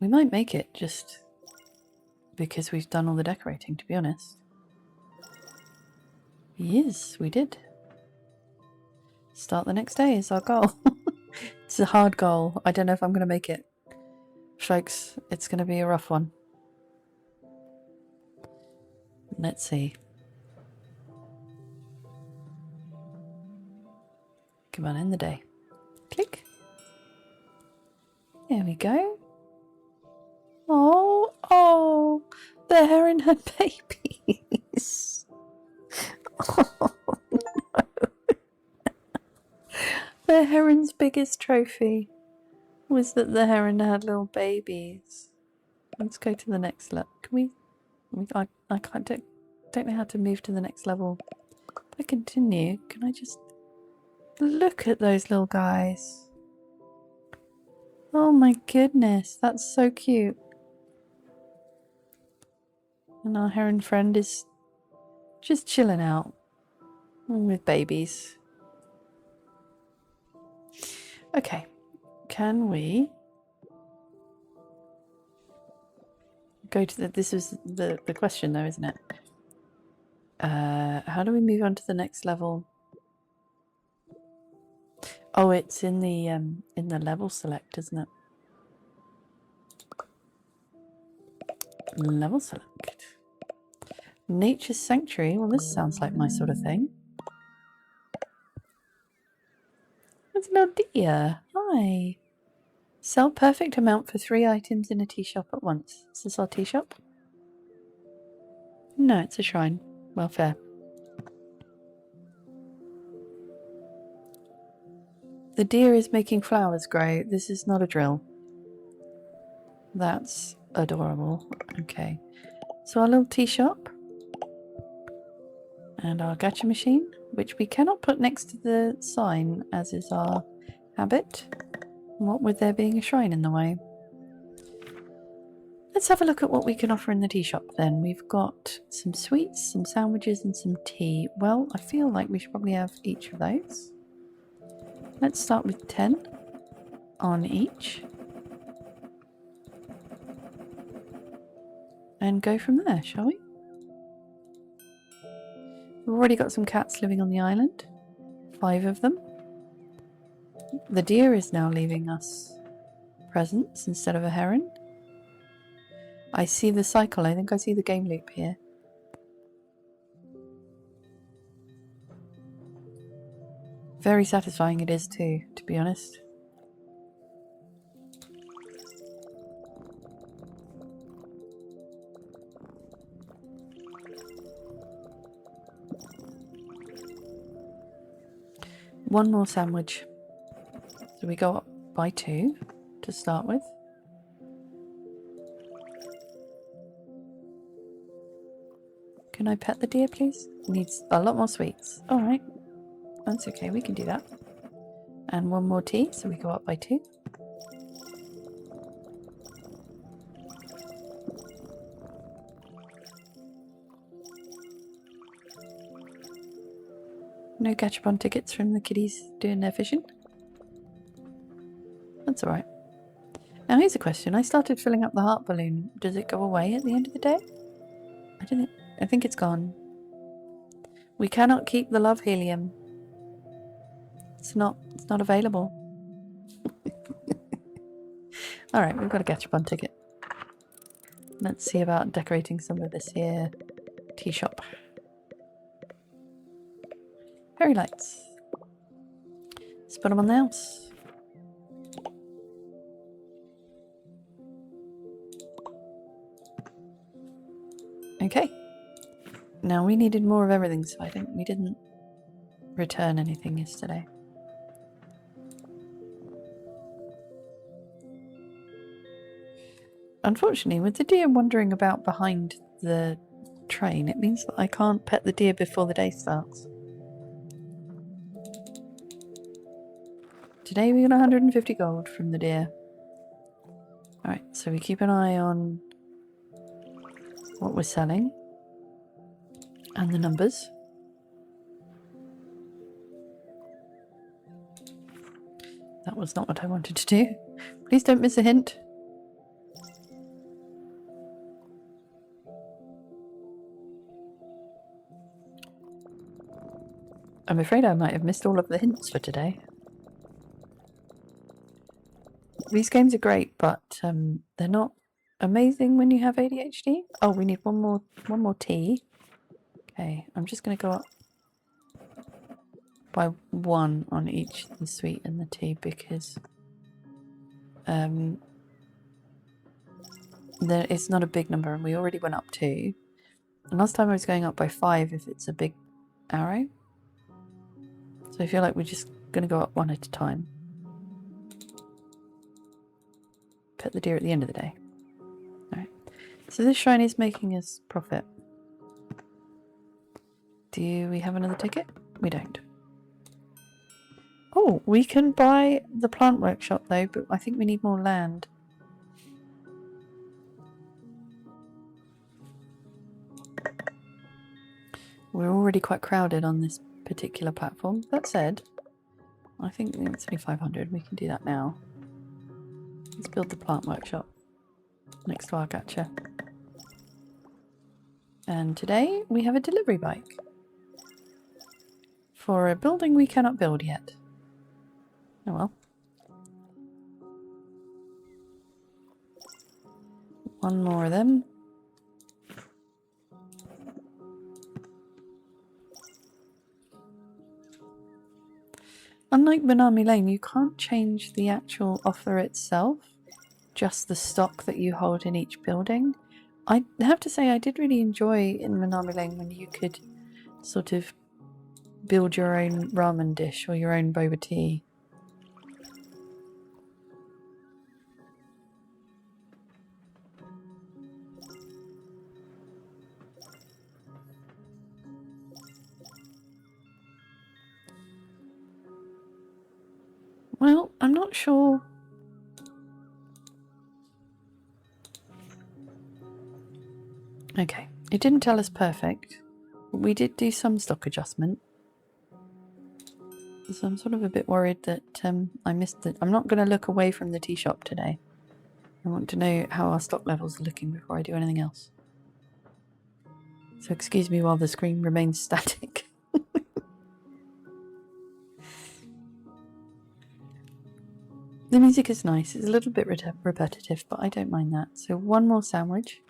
We might make it just because we've done all the decorating, to be honest. Yes, we did. Start the next day is our goal. It's a hard goal. I don't know if I'm going to make it. Folks, it's going to be a rough one. Let's see. Come on, end the day. Click. There we go. Oh, oh, the heron had babies. Oh, no. The heron's biggest trophy was that the heron had little babies. Let's go to the next level. Can we? I don't know how to move to the next level. If I continue, can I just look at those little guys? Oh my goodness, that's so cute. And our heron friend is just chilling out with babies. Okay, can we go to the... This is the question though, isn't it? How do we move on to the next level? Oh, it's in the level select, isn't it? Level select. Nature's Sanctuary. Well, this sounds like my sort of thing. There's a little deer. Hi. Sell perfect amount for 3 items in a tea shop at once. Is this our tea shop? No, it's a shrine. Well, fair. The deer is making flowers grow. This is not a drill. That's adorable. Okay. So our little tea shop. And our gacha machine, which we cannot put next to the sign, as is our habit. What with there being a shrine in the way. Let's have a look at what we can offer in the tea shop then. We've got some sweets, some sandwiches and some tea. Well, I feel like we should probably have each of those. Let's start with 10 on each. And go from there, shall we? We've already got some cats living on the island. 5 of them. The deer is now leaving us presents instead of a heron. I see the cycle. I think I see the game loop here. Very satisfying it is too, to be honest. One more sandwich. So we go up by 2 to start with. Can I pet the deer, please? Needs a lot more sweets. Alright. That's okay, we can do that. And one more tea, so we go up by 2. No gachapon tickets from the kiddies doing their fishing. That's alright. Now here's a question. I started filling up the heart balloon. Does it go away at the end of the day? I think it's gone. We cannot keep the love helium. It's not available. Alright, we've got a gachapon ticket. Let's see about decorating some of this here tea shop. Fairy lights. Let's put them on the house. Okay. Now we needed more of everything, so we didn't return anything yesterday. Unfortunately, with the deer wandering about behind the train, it means that I can't pet the deer before the day starts. Today we got 150 gold from the deer. Alright, so we keep an eye on what we're selling and the numbers. That was not what I wanted to do. Please don't miss a hint. I'm afraid I might have missed all of the hints for today. These games are great, but they're not amazing when you have ADHD. Oh, we need one more tea. Okay, I'm just going to go up by 1 on each, the sweet and the tea, because it's not a big number, and we already went up 2. And last time I was going up by 5 if it's a big arrow. So I feel like we're just going to go up 1 at a time. Pet the deer at the end of the day. Alright. So this shrine is making us profit. Do we have another ticket? We don't. Oh, we can buy the plant workshop though, but I think we need more land. We're already quite crowded on this particular platform. That said, I think it's only 500. We can do that now. Let's build the plant workshop next to our gacha. And today we have a delivery bike for a building we cannot build yet. Oh well. One more of them. Unlike Banami Lane, you can't change the actual offer itself, just the stock that you hold in each building. I have to say I did really enjoy in Banami Lane when you could sort of build your own ramen dish or your own boba tea. Well, I'm not sure. Okay, it didn't tell us perfect, but we did do some stock adjustment. So I'm sort of a bit worried that I missed it. I'm not going to look away from the tea shop today. I want to know how our stock levels are looking before I do anything else. So excuse me while the screen remains static. The music is nice. It's a little bit repetitive, but I don't mind that. So one more sandwich.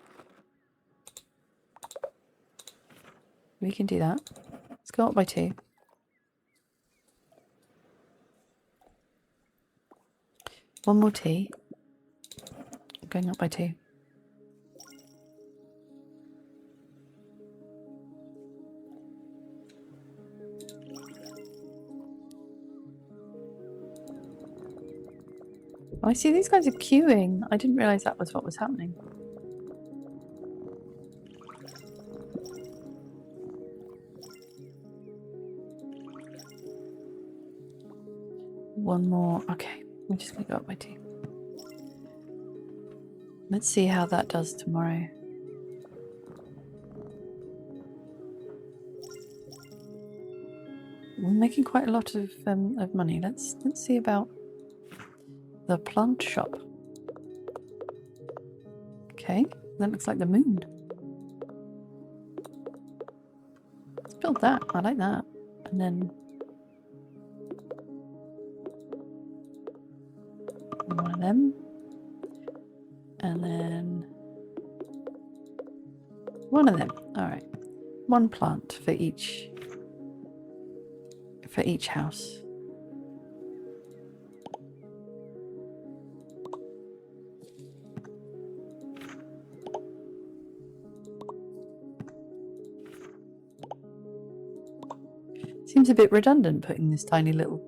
We can do that. Let's go up by 2. One more tea. Going up by 2. Oh, I see these guys are queuing. I didn't realise that was what was happening. One more. Okay, we're just going to go up by 2. Let's see how that does tomorrow. We're making quite a lot of money. Let's see about the plant shop. Okay, that looks like the moon. Let's build that. I like that. And then one of them. And then one of them. Alright. One plant for each house. Seems a bit redundant putting this tiny little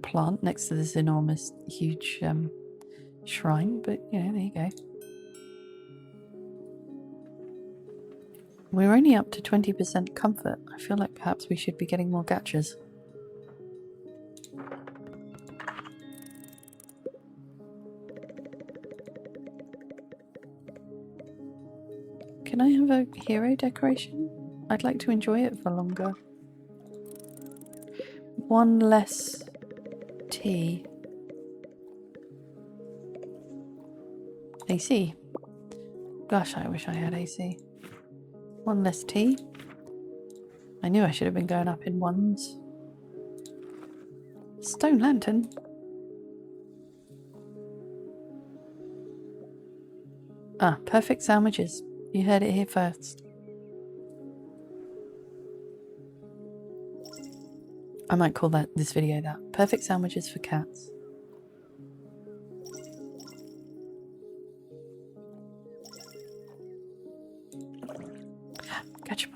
plant next to this enormous, huge shrine, but you know, there you go. We're only up to 20% comfort. I feel like perhaps we should be getting more gachas. Can I have a hero decoration? I'd like to enjoy it for longer. One less tea. AC. Gosh, I wish I had AC. One less tea. I knew I should have been going up in ones. Stone lantern. Ah, perfect sandwiches. You heard it here first. I might call this video that. Perfect sandwiches for cats. Gotcha.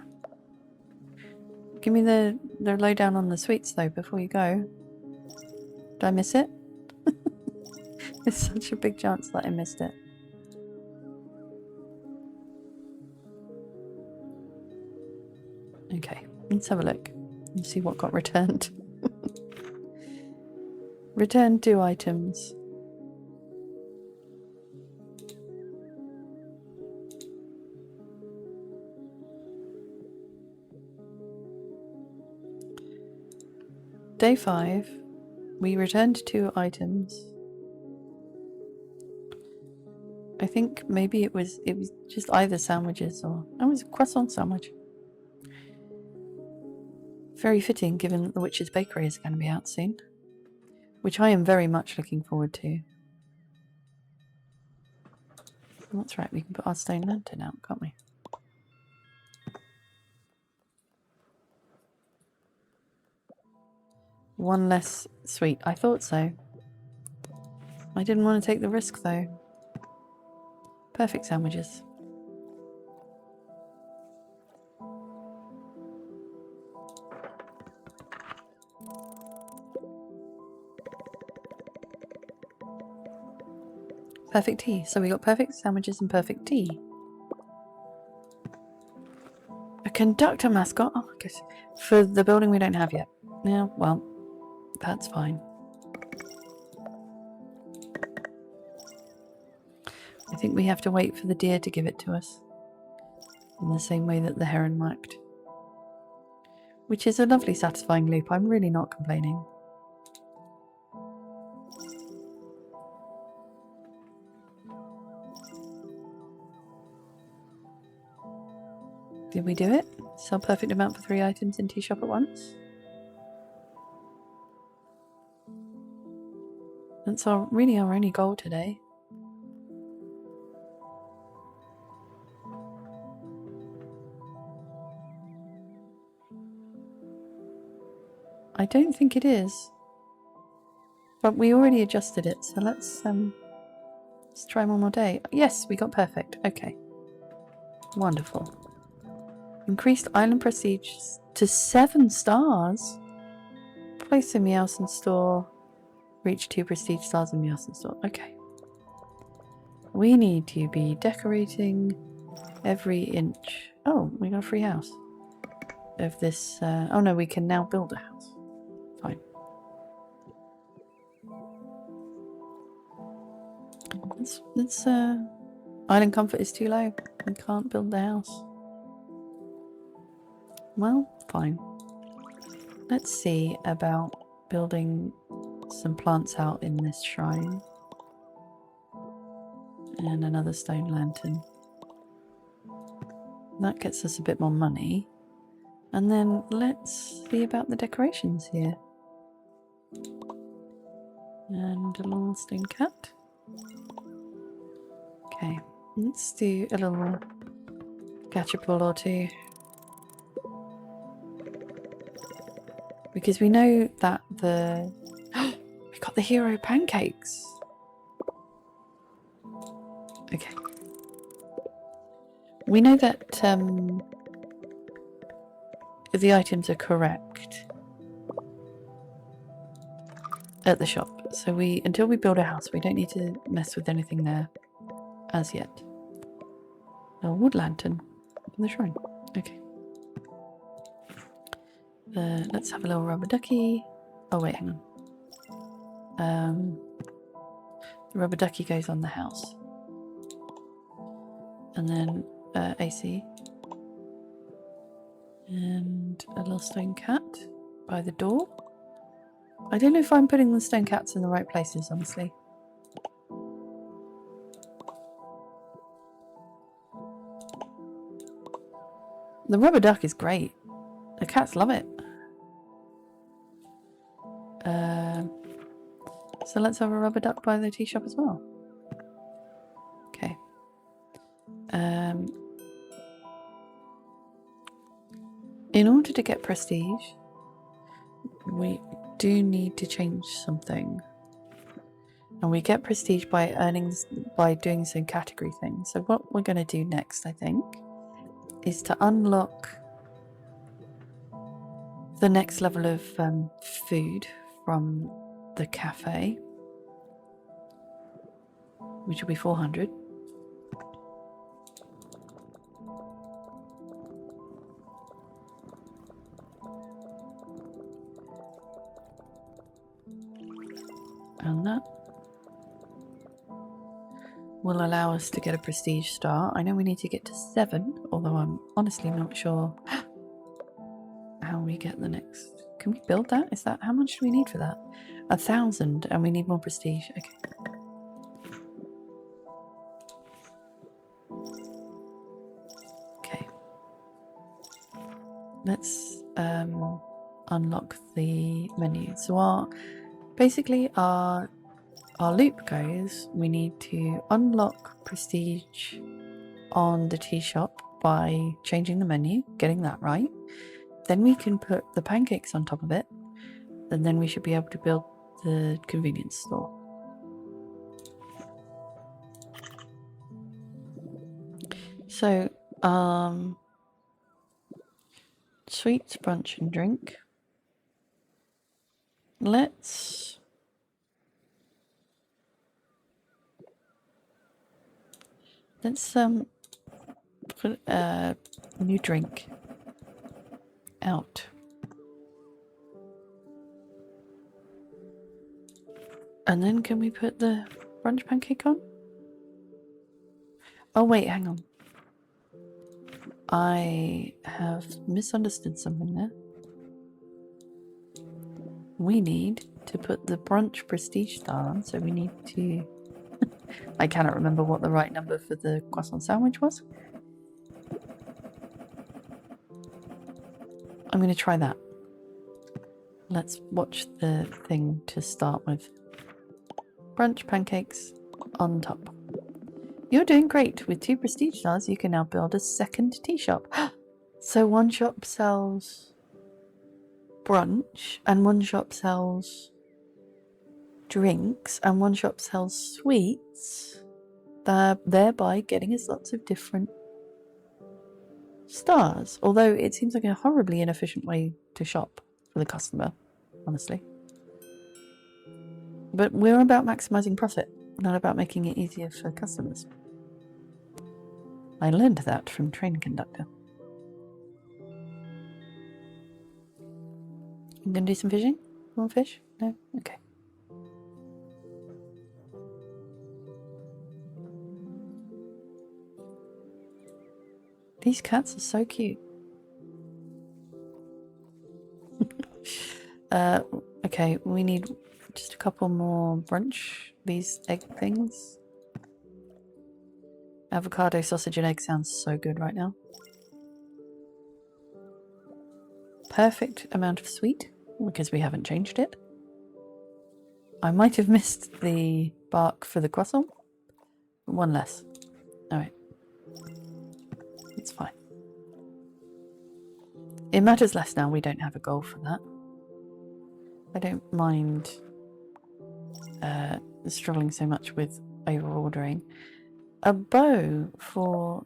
Give me the lowdown on the sweets though before you go. Did I miss it? There's such a big chance that I missed it. Okay, let's have a look and see what got returned. Return 2 items. Day 5, we returned 2 items. I think maybe it was just either sandwiches or it was a croissant sandwich. Very fitting given that the Witch's Bakery is going to be out soon, which I am very much looking forward to. That's right, we can put our stone lantern out, can't we? One less sweet. I thought so. I didn't want to take the risk though. Perfect sandwiches. Perfect tea. So we got perfect sandwiches and perfect tea. A conductor mascot? Oh my goodness. For the building we don't have yet. Yeah, well, that's fine. I think we have to wait for the deer to give it to us. In the same way that the heron worked. Which is a lovely satisfying loop. I'm really not complaining. Did we do it? Sell perfect amount for 3 items in tea shop at once? That's really our only goal today. I don't think it is. But we already adjusted it, so let's try one more day. Yes, we got perfect. Okay. Wonderful. Increased island prestige to 7 stars. Place in Meowson store. Reach 2 prestige stars in Meowson store. Okay. We need to be decorating every inch. Oh, we got a free house. Of this. Oh no, we can now build a house. Fine. It's island comfort is too low. We can't build the house. Well, fine. Let's see about building some plants out in this shrine. And another stone lantern. That gets us a bit more money. And then let's see about the decorations here. And a little stone cat. Okay, let's do a little catapult or two. Because we know that the... we got the hero pancakes! Okay. We know that the items are correct at the shop. So until we build a house, we don't need to mess with anything there as yet. A wood lantern from the shrine. Okay. Let's have a little rubber ducky. Oh wait, hang on. The rubber ducky goes on the house. And then AC. And a little stone cat by the door. I don't know if I'm putting the stone cats in the right places, honestly. The rubber duck is great. The cats love it. So let's have a rubber duck by the tea shop as well. Okay. In order to get prestige, we do need to change something. And we get prestige by doing some category things. So what we're going to do next, I think, is to unlock the next level of food from the cafe, which will be 400. And that will allow us to get a prestige star. I know we need to get to 7, although I'm honestly not sure how we get the next. Can we build that? Is that how much do we need for that? 1,000, and we need more prestige. Okay. Okay. Let's unlock the menu. So basically our loop goes, we need to unlock prestige on the tea shop by changing the menu, getting that right. Then we can put the pancakes on top of it, and then we should be able to build the convenience store. So, sweets, brunch and drink. Let's put a new drink out. And then can we put the brunch pancake on? Oh wait, hang on. I have misunderstood something there. We need to put the brunch prestige star on, so we need to... I cannot remember what the right number for the croissant sandwich was. I'm going to try that. Let's watch the thing to start with. Brunch pancakes on top. You're doing great. With 2 prestige stars, you can now build a second tea shop. So one shop sells brunch, and one shop sells drinks, and one shop sells sweets, thereby getting us lots of different stars. Although it seems like a horribly inefficient way to shop for the customer, honestly. But we're about maximizing profit, not about making it easier for customers. I learned that from Train Conductor. I'm gonna do some fishing? You want fish? No? Okay. These cats are so cute. Okay, we need just a couple more brunch. These egg things. Avocado, sausage and egg sounds so good right now. perfect amount of sweet, because we haven't changed it. I might have missed the bark for the croissant. One less. Alright. It's fine. It matters less now, we don't have a goal for that. I don't mind struggling so much with over-ordering. A bow for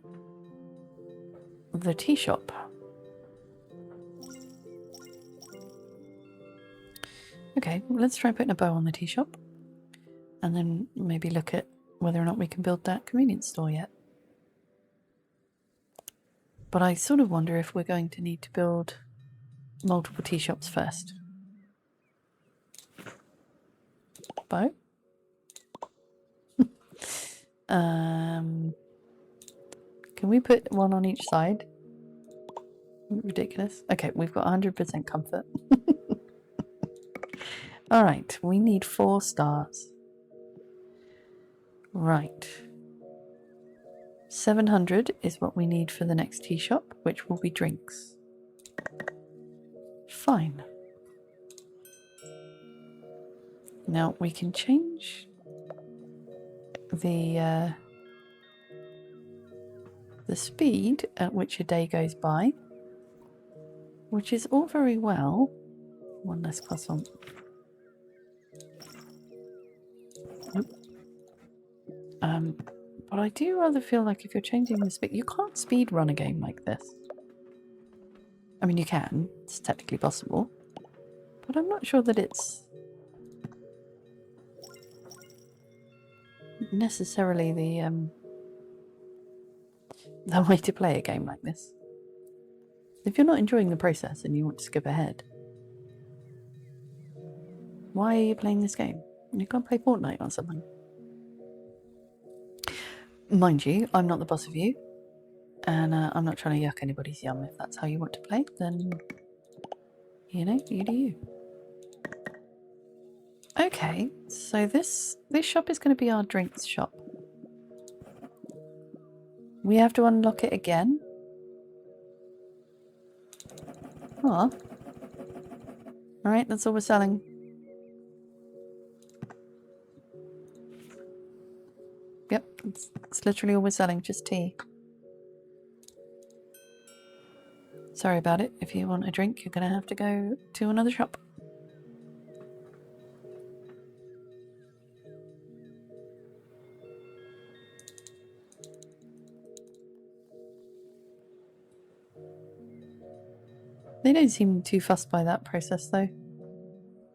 the tea shop. Okay, well, let's try putting a bow on the tea shop. And then maybe look at whether or not we can build that convenience store yet. But I sort of wonder if we're going to need to build multiple tea shops first. Bow? Can we put one on each side? Ridiculous. Okay, we've got 100% comfort. Alright, we need 4 stars. Right. 700 is what we need for the next tea shop, which will be drinks. Fine. Now we can change the speed at which a day goes by, which is all very well. One less croissant. But I do rather feel like if you're changing the speed, you can't speed run a game like this. I mean, you can. It's technically possible. But I'm not sure that it's necessarily the way to play a game like this. If you're not enjoying the process and you want to skip ahead, why are you playing this game? You can't play Fortnite or something. Mind you, I'm not the boss of you, and I'm not trying to yuck anybody's yum. If that's how you want to play, then, you know, you do you. Okay, so this shop is going to be our drinks shop. We have to unlock it again. Oh. Alright, that's all we're selling. Yep, it's literally all we're selling, just tea. Sorry about it. If you want a drink, you're going to have to go to another shop. They don't seem too fussed by that process, though.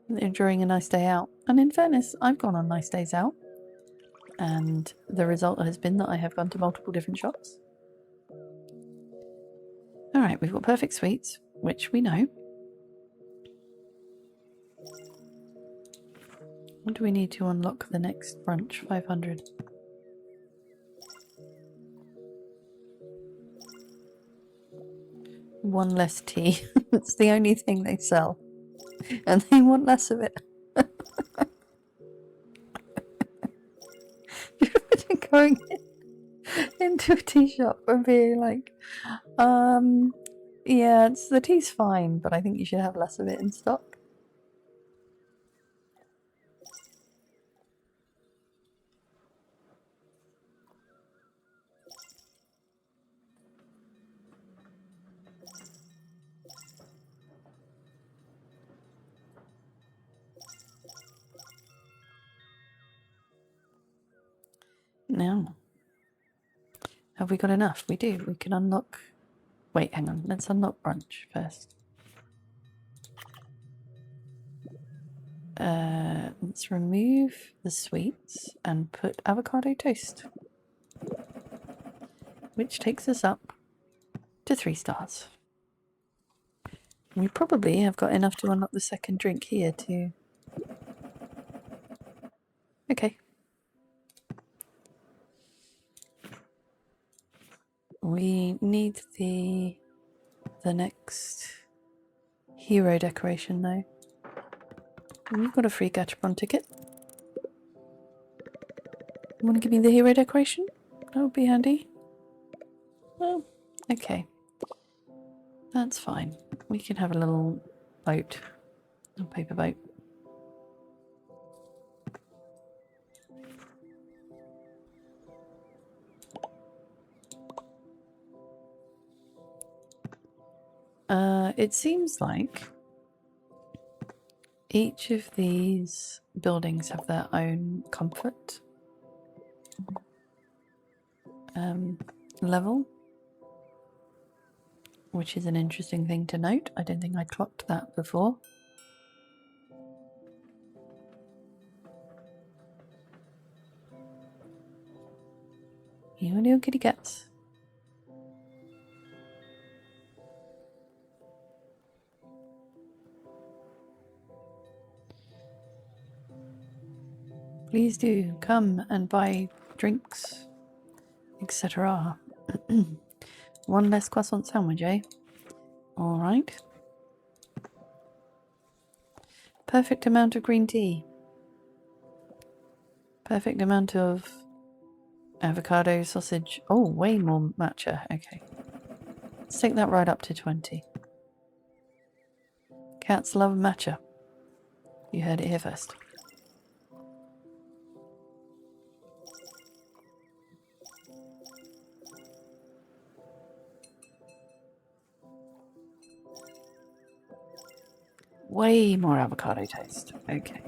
They're enjoying a nice day out. And in fairness, I've gone on nice days out. And the result has been that I have gone to multiple different shops. Alright, we've got perfect sweets, which we know. What do we need to unlock the next brunch? 500. One less tea. It's the only thing they sell. And they want less of it. Going into a tea shop and being like, yeah, the tea's fine, but I think you should have less of it in stock. Now, have we got enough? We do. We can unlock... Wait, hang on. Let's unlock brunch first. Let's remove the sweets and put avocado toast. Which takes us up to 3 stars. We probably have got enough to unlock the second drink here too. Okay. We need the next hero decoration though. We've got a free Gachapon ticket. You want to give me the hero decoration? That would be handy. Well, okay. That's fine. We can have a little boat, a paper boat. It seems like each of these buildings have their own comfort level, which is an interesting thing to note. I don't think I clocked that before. You little kitty cats. Please do come and buy drinks, etc. One less croissant sandwich, eh? Alright. Perfect amount of green tea. Perfect amount of avocado, sausage. Oh, way more matcha. Okay. Let's take that right up to 20. Cats love matcha. You heard it here first. Way more avocado taste. Okay.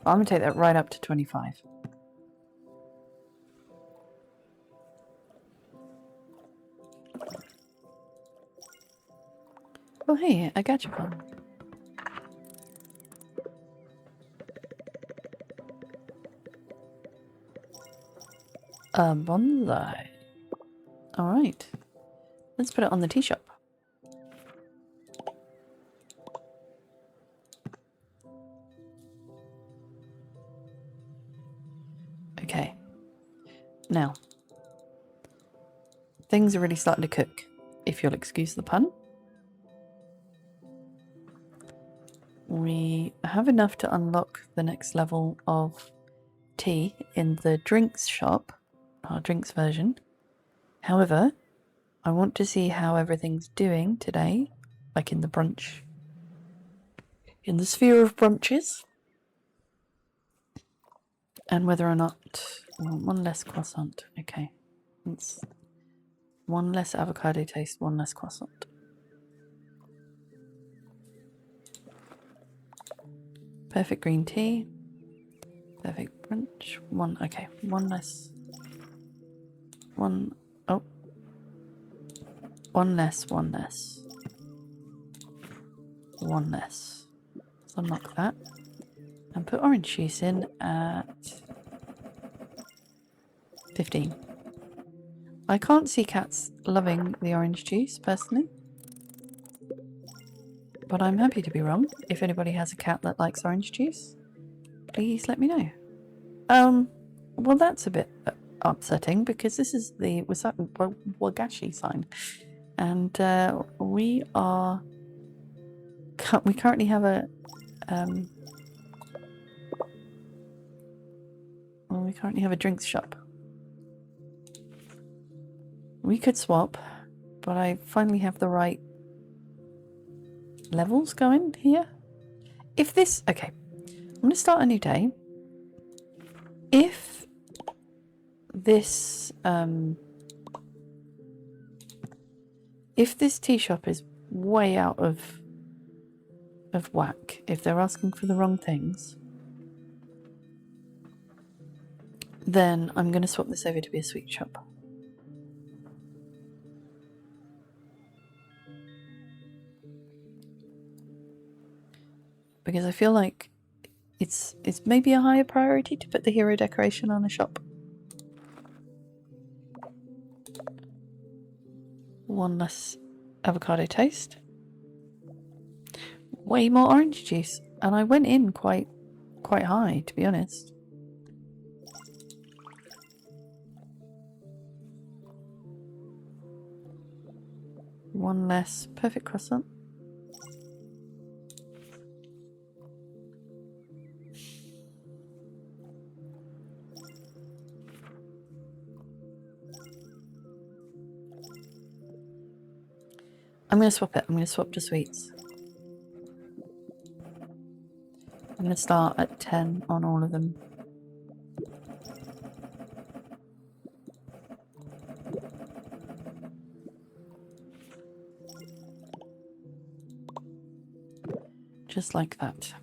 I'm going to take that right up to 25. Oh, hey, a gachapon. A bonsai. Alright. Let's put it on the tea shop. Okay. Now, things are really starting to cook, if you'll excuse the pun. We have enough to unlock the next level of tea in the drinks shop, our drinks version. However, I want to see how everything's doing today, like in the brunch, in the sphere of brunches, and whether or not, well, one less croissant. Okay, it's one less avocado taste, one less croissant. Perfect green tea. Perfect brunch. One, okay, one less. One, oh. One less, one less. One less. Let's unlock that. And put orange juice in at 15. I can't see cats loving the orange juice, personally. But I'm happy to be wrong. If anybody has a cat that likes orange juice, please let me know. Well, that's a bit upsetting because this is the Wagashi sign. And we currently have a we currently have a drinks shop. We could swap, but I finally have the right levels going here. If this, okay, I'm going to start a new day. If this tea shop is way out of whack, if they're asking for the wrong things, then I'm going to swap this over to be a sweet shop. Because I feel like it's maybe a higher priority to put the hero decoration on a shop. One less avocado taste. Way more orange juice. And I went in quite high, to be honest. One less perfect croissant. I'm going to swap it. I'm going to swap to sweets. I'm going to start at 10 on all of them. Just like that.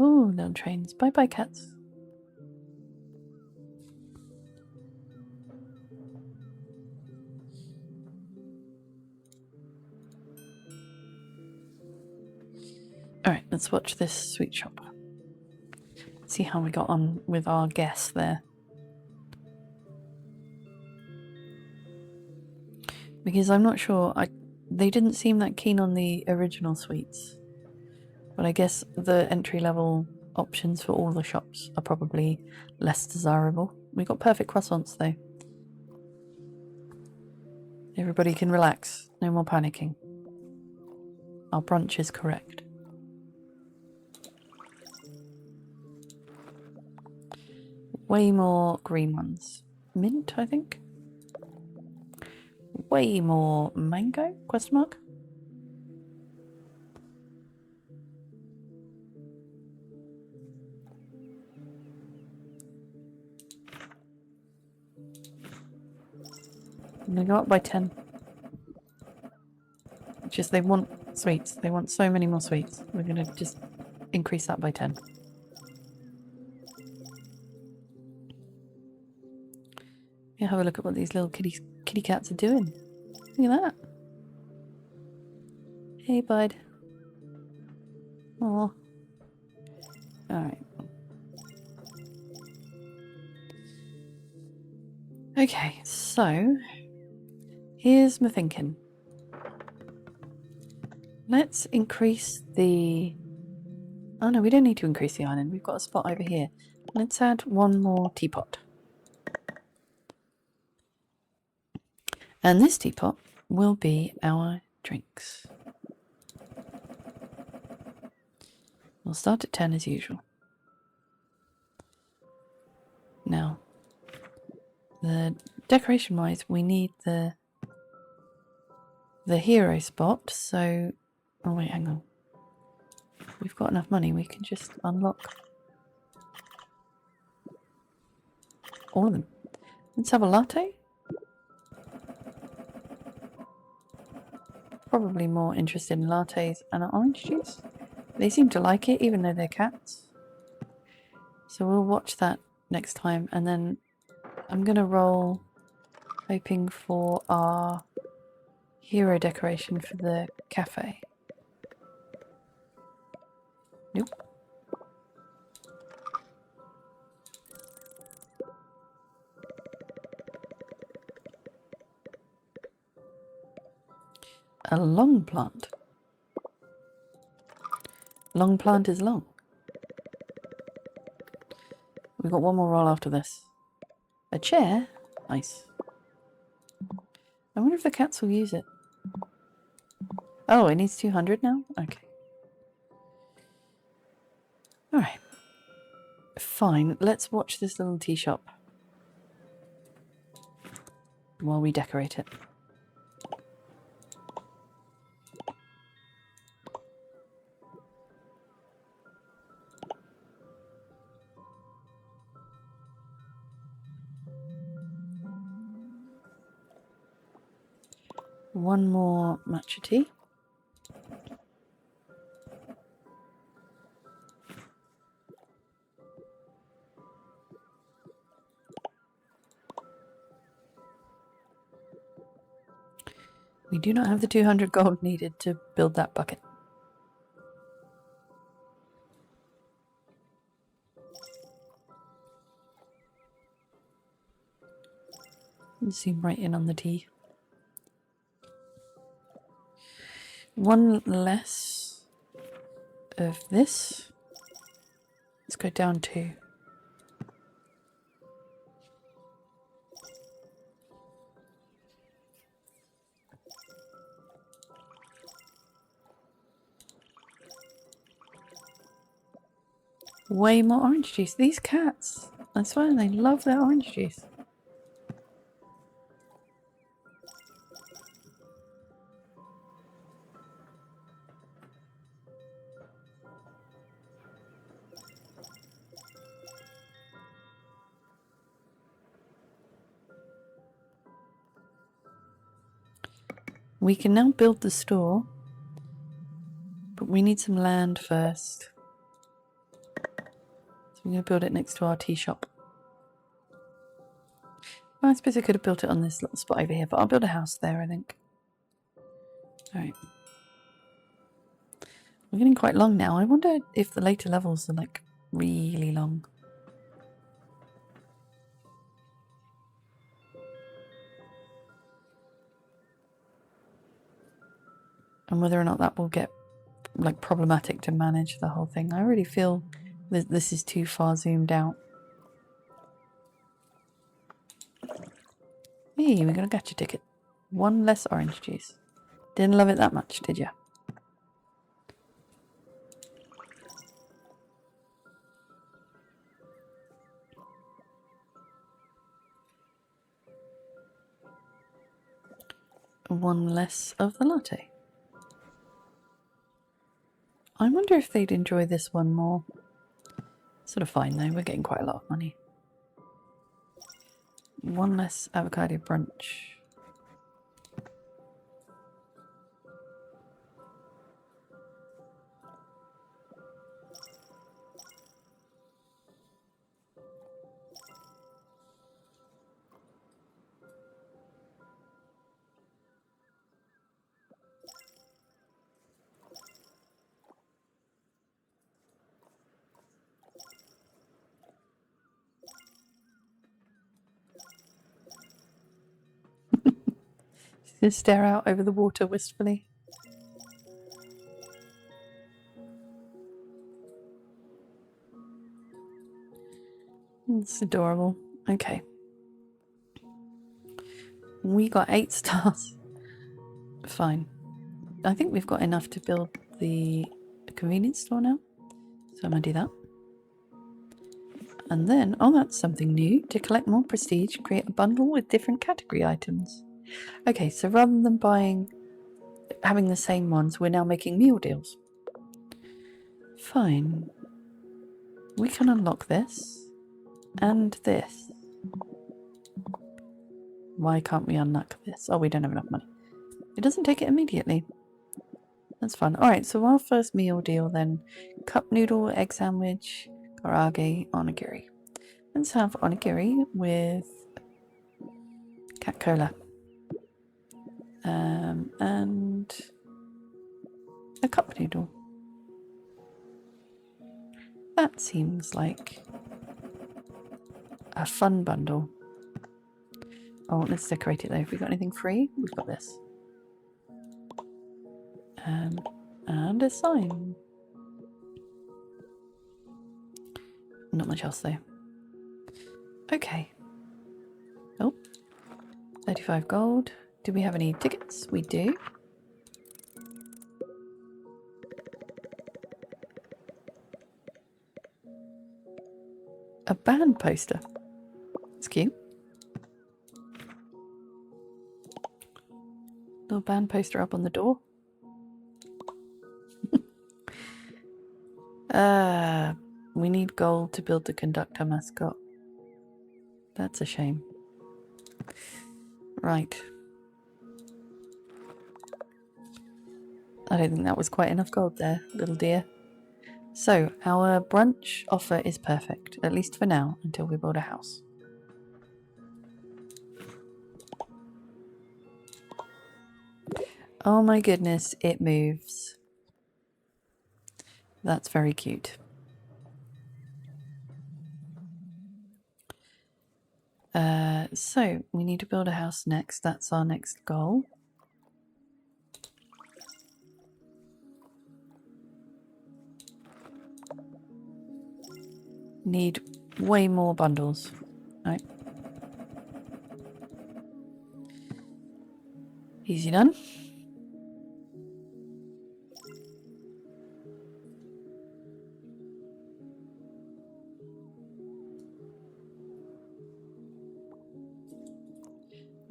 Oh, little trains. Bye bye, cats. Alright, let's watch this sweet shop. See how we got on with our guess there. Because I'm not sure, they didn't seem that keen on the original sweets. But I guess the entry level options for all the shops are probably less desirable. We got perfect croissants though. Everybody can relax, no more panicking. Our brunch is correct. Way more green ones. Mint, I think. Way more mango? Question mark? I'm gonna go up by 10. Just they want sweets. They want so many more sweets. We're gonna just increase that by 10. Yeah, have a look at what these little kitty cats are doing. Look at that. Hey, bud. Aw. Alright. Okay, so here's my thinking. Let's increase the... Oh no, we don't need to increase the island. We've got a spot over here. Let's add one more teapot. And this teapot will be our drinks. We'll start at 10 as usual. Now, the decoration wise, we need the hero spot, so... Oh wait, hang on. We've got enough money, we can just unlock all of them. Let's have a latte. Probably more interested in lattes and orange juice. They seem to like it, even though they're cats. So we'll watch that next time, and then I'm gonna roll hoping for our hero decoration for the cafe. Nope. A long plant. Long plant is long. We've got one more roll after this. A chair? Nice. I wonder if the cats will use it. Oh, it needs 200 now? Okay. Alright. Fine, let's watch this little tea shop while we decorate it. One more matcha tea. We do not have the 200 gold needed to build that bucket. Zoom right in on the tea. One less of this. Let's go down 2. Way more orange juice. These cats, I swear they love their orange juice. We can now build the store, but we need some land first. So I'm going to build it next to our tea shop. Well, I suppose I could have built it on this little spot over here, but I'll build a house there, I think. Alright. We're getting quite long now. I wonder if the later levels are like really long. And whether or not that will get like problematic to manage the whole thing. I really feel that this is too far zoomed out. Hey, we got a gacha ticket. One less orange juice. Didn't love it that much, did you? One less of the latte. I wonder if they'd enjoy this one more. Sort of fine though, we're getting quite a lot of money. One less avocado brunch. Just stare out over the water wistfully. It's adorable. Okay. We got 8 stars. Fine. I think we've got enough to build the convenience store now. So I'm going to do that. And then, oh, that's something new. To collect more prestige, create a bundle with different category items. Okay, so rather than having the same ones, we're now making meal deals. Fine. We can unlock this and this. Why can't we unlock this? Oh, we don't have enough money. It doesn't take it immediately. That's fun. Alright, so our first meal deal then. Cup noodle, egg sandwich, karaage, onigiri. Let's have onigiri with cat cola. And a cup noodle. That seems like a fun bundle. Oh, let's decorate it though. Have we got anything free? We've got this. And a sign. Not much else though. Okay. Oh. 35 gold. Do we have any tickets? We do. A band poster. It's cute. Little band poster up on the door. We need gold to build the conductor mascot. That's a shame. Right. I don't think that was quite enough gold there, little dear. So, our brunch offer is perfect, at least for now, until we build a house. Oh my goodness, it moves. That's very cute. So, we need to build a house next. That's our next goal. Need way more bundles. Right. Easy done.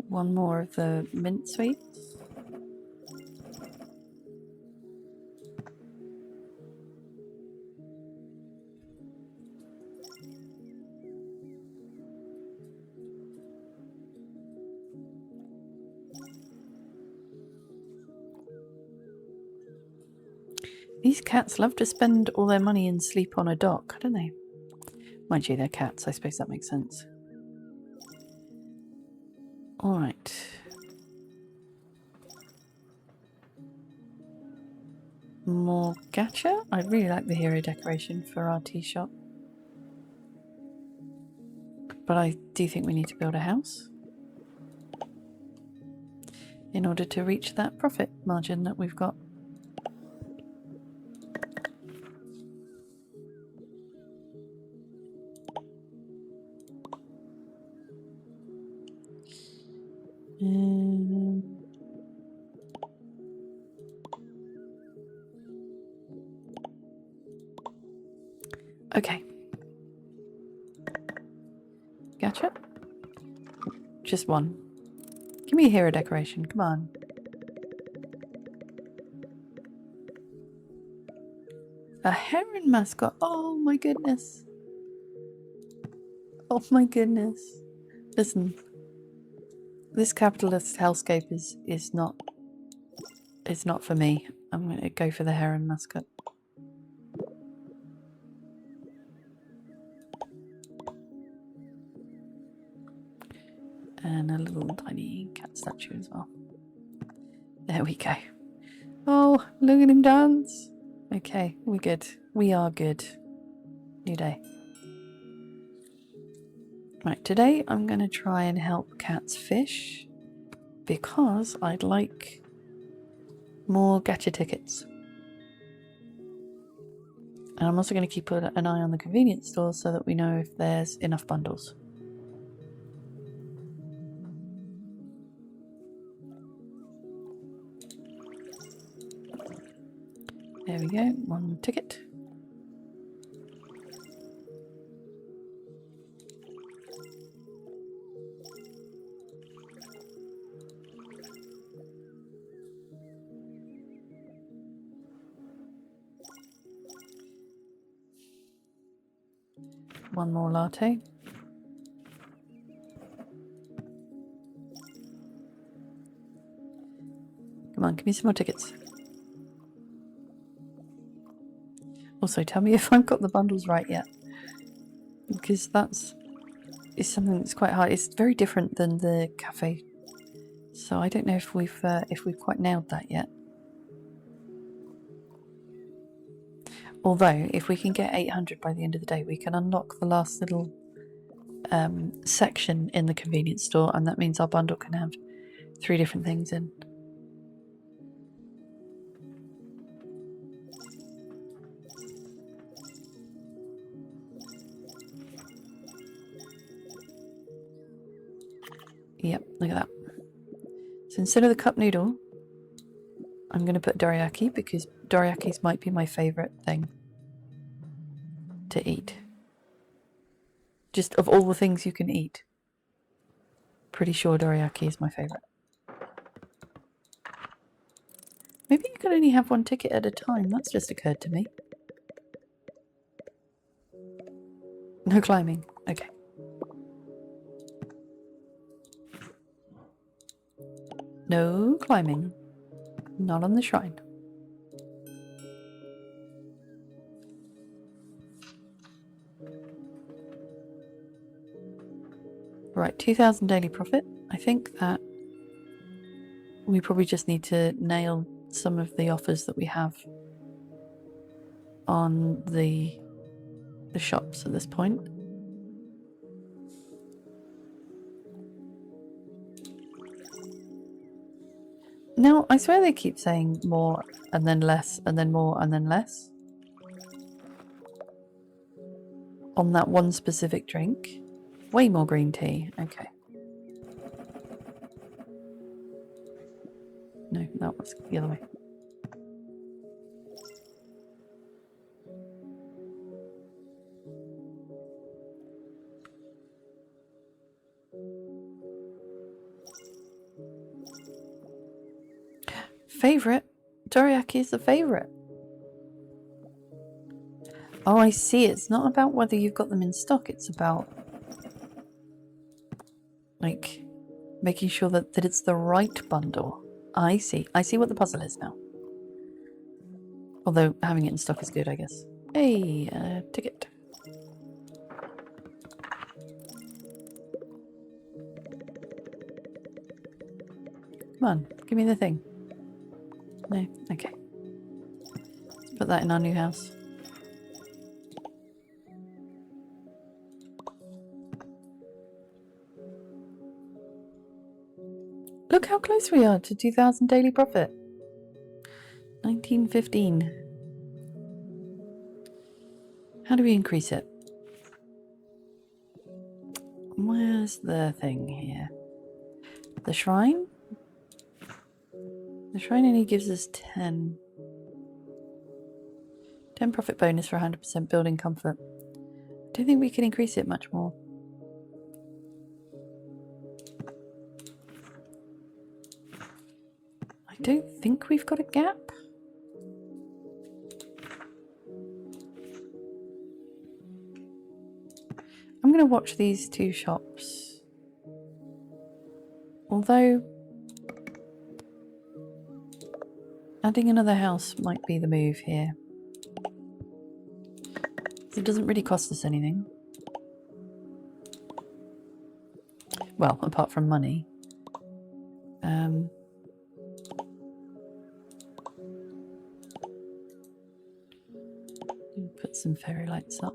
One more of the mint sweets. These cats love to spend all their money and sleep on a dock, don't they? Mind you, they're cats, I suppose that makes sense. Alright. More gacha? I really like the hero decoration for our tea shop. But I do think we need to build a house in order to reach that profit margin that we've got. Okay. Gacha? Just one. Give me a hero decoration, come on. A heron mascot, oh my goodness. Oh my goodness. Listen, this capitalist hellscape is not for me. I'm gonna go for the heron mascot. And a little tiny cat statue as well. There we go. Oh, look at him dance. Okay, we're good. We are good. New day. Right, today I'm going to try and help cats fish because I'd like more gacha tickets. And I'm also going to keep an eye on the convenience store so that we know if there's enough bundles. There we go, one ticket. One more latte. Come on, give me some more tickets. Also, tell me if I've got the bundles right yet, because is something that's quite hard. It's very different than the cafe, so I don't know if we've quite nailed that yet. Although, if we can get 800 by the end of the day, we can unlock the last little section in the convenience store, and that means our bundle can have 3 different things in. Yep, look at that. So instead of the cup noodle, I'm going to put dorayaki because dorayakis might be my favourite thing to eat. Just of all the things you can eat, pretty sure dorayaki is my favourite. Maybe you could only have 1 ticket at a time, that's just occurred to me. No climbing, okay. No climbing. Not on the shrine. Right, 2,000 daily profit. I think that we probably just need to nail some of the offers that we have on the shops at this point. Now, I swear they keep saying more and then less and then more and then less on that one specific drink. Way more green tea. Okay. No, that was the other way. Favorite? Teriyaki is the favorite. Oh, I see. It's not about whether you've got them in stock. It's about, like, making sure that it's the right bundle. I see. I see what the puzzle is now. Although having it in stock is good, I guess. Hey, ticket. Come on, give me the thing. No? Okay. Let's put that in our new house. Look how close we are to 2,000 daily profit. 1915. How do we increase it? Where's the thing here? The shrine? The shrine only gives us 10. 10 profit bonus for 100% building comfort. I don't think we can increase it much more. I don't think we've got a gap. I'm going to watch these two shops. Although adding another house might be the move here. It doesn't really cost us anything. Well, apart from money. Put some fairy lights up.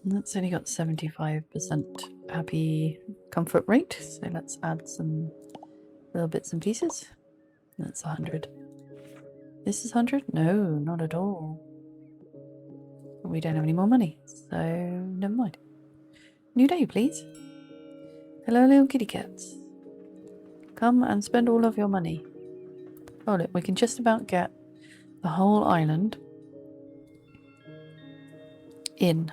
And that's only got 75% happy comfort rate, so let's add some little bits and pieces. That's 100. This is 100? No, not at all. We don't have any more money, so never mind. New day, please. Hello, little kitty cats. Come and spend all of your money. Oh, look, we can just about get the whole island in.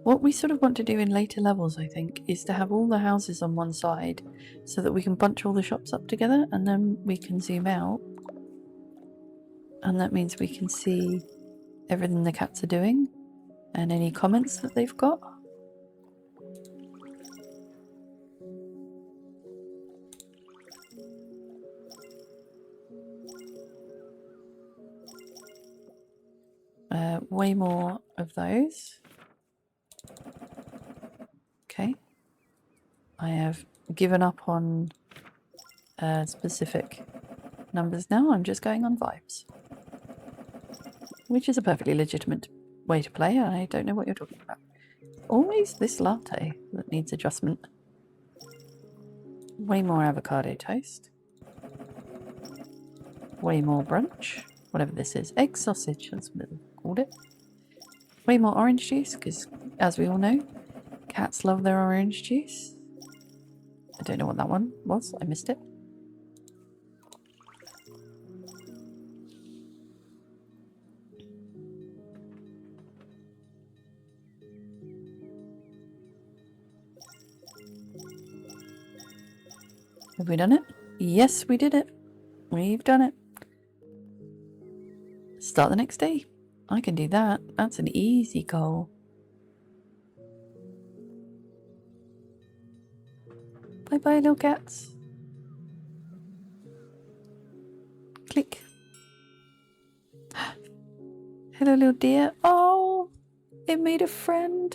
What we sort of want to do in later levels, I think, is to have all the houses on one side so that we can bunch all the shops up together, and then we can zoom out. And that means we can see everything the cats are doing and any comments that they've got. Way more of those. Okay. I have given up on specific numbers now. I'm just going on vibes. Which is a perfectly legitimate way to play. I don't know what you're talking about. Always this latte that needs adjustment. Way more avocado toast. Way more brunch. Whatever this is. Egg sausage, that's what they called it. Way more orange juice, because as we all know, cats love their orange juice. I don't know what that one was. I missed it. Have we done it? Yes, we did it. We've done it. Start the next day. I can do that. That's an easy goal. Bye-bye, little cats. Click. Hello, little dear. Oh, it made a friend.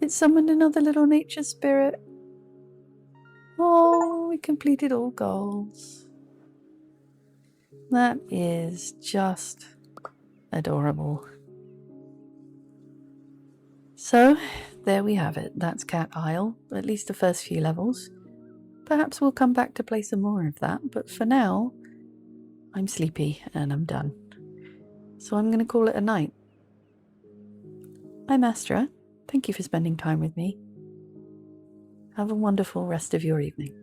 It summoned another little nature spirit. Oh, we completed all goals. That is just adorable. So, there we have it. That's Cat Isle, at least the first few levels. Perhaps we'll come back to play some more of that, but for now, I'm sleepy and I'm done. So I'm going to call it a night. I'm Astra. Thank you for spending time with me. Have a wonderful rest of your evening.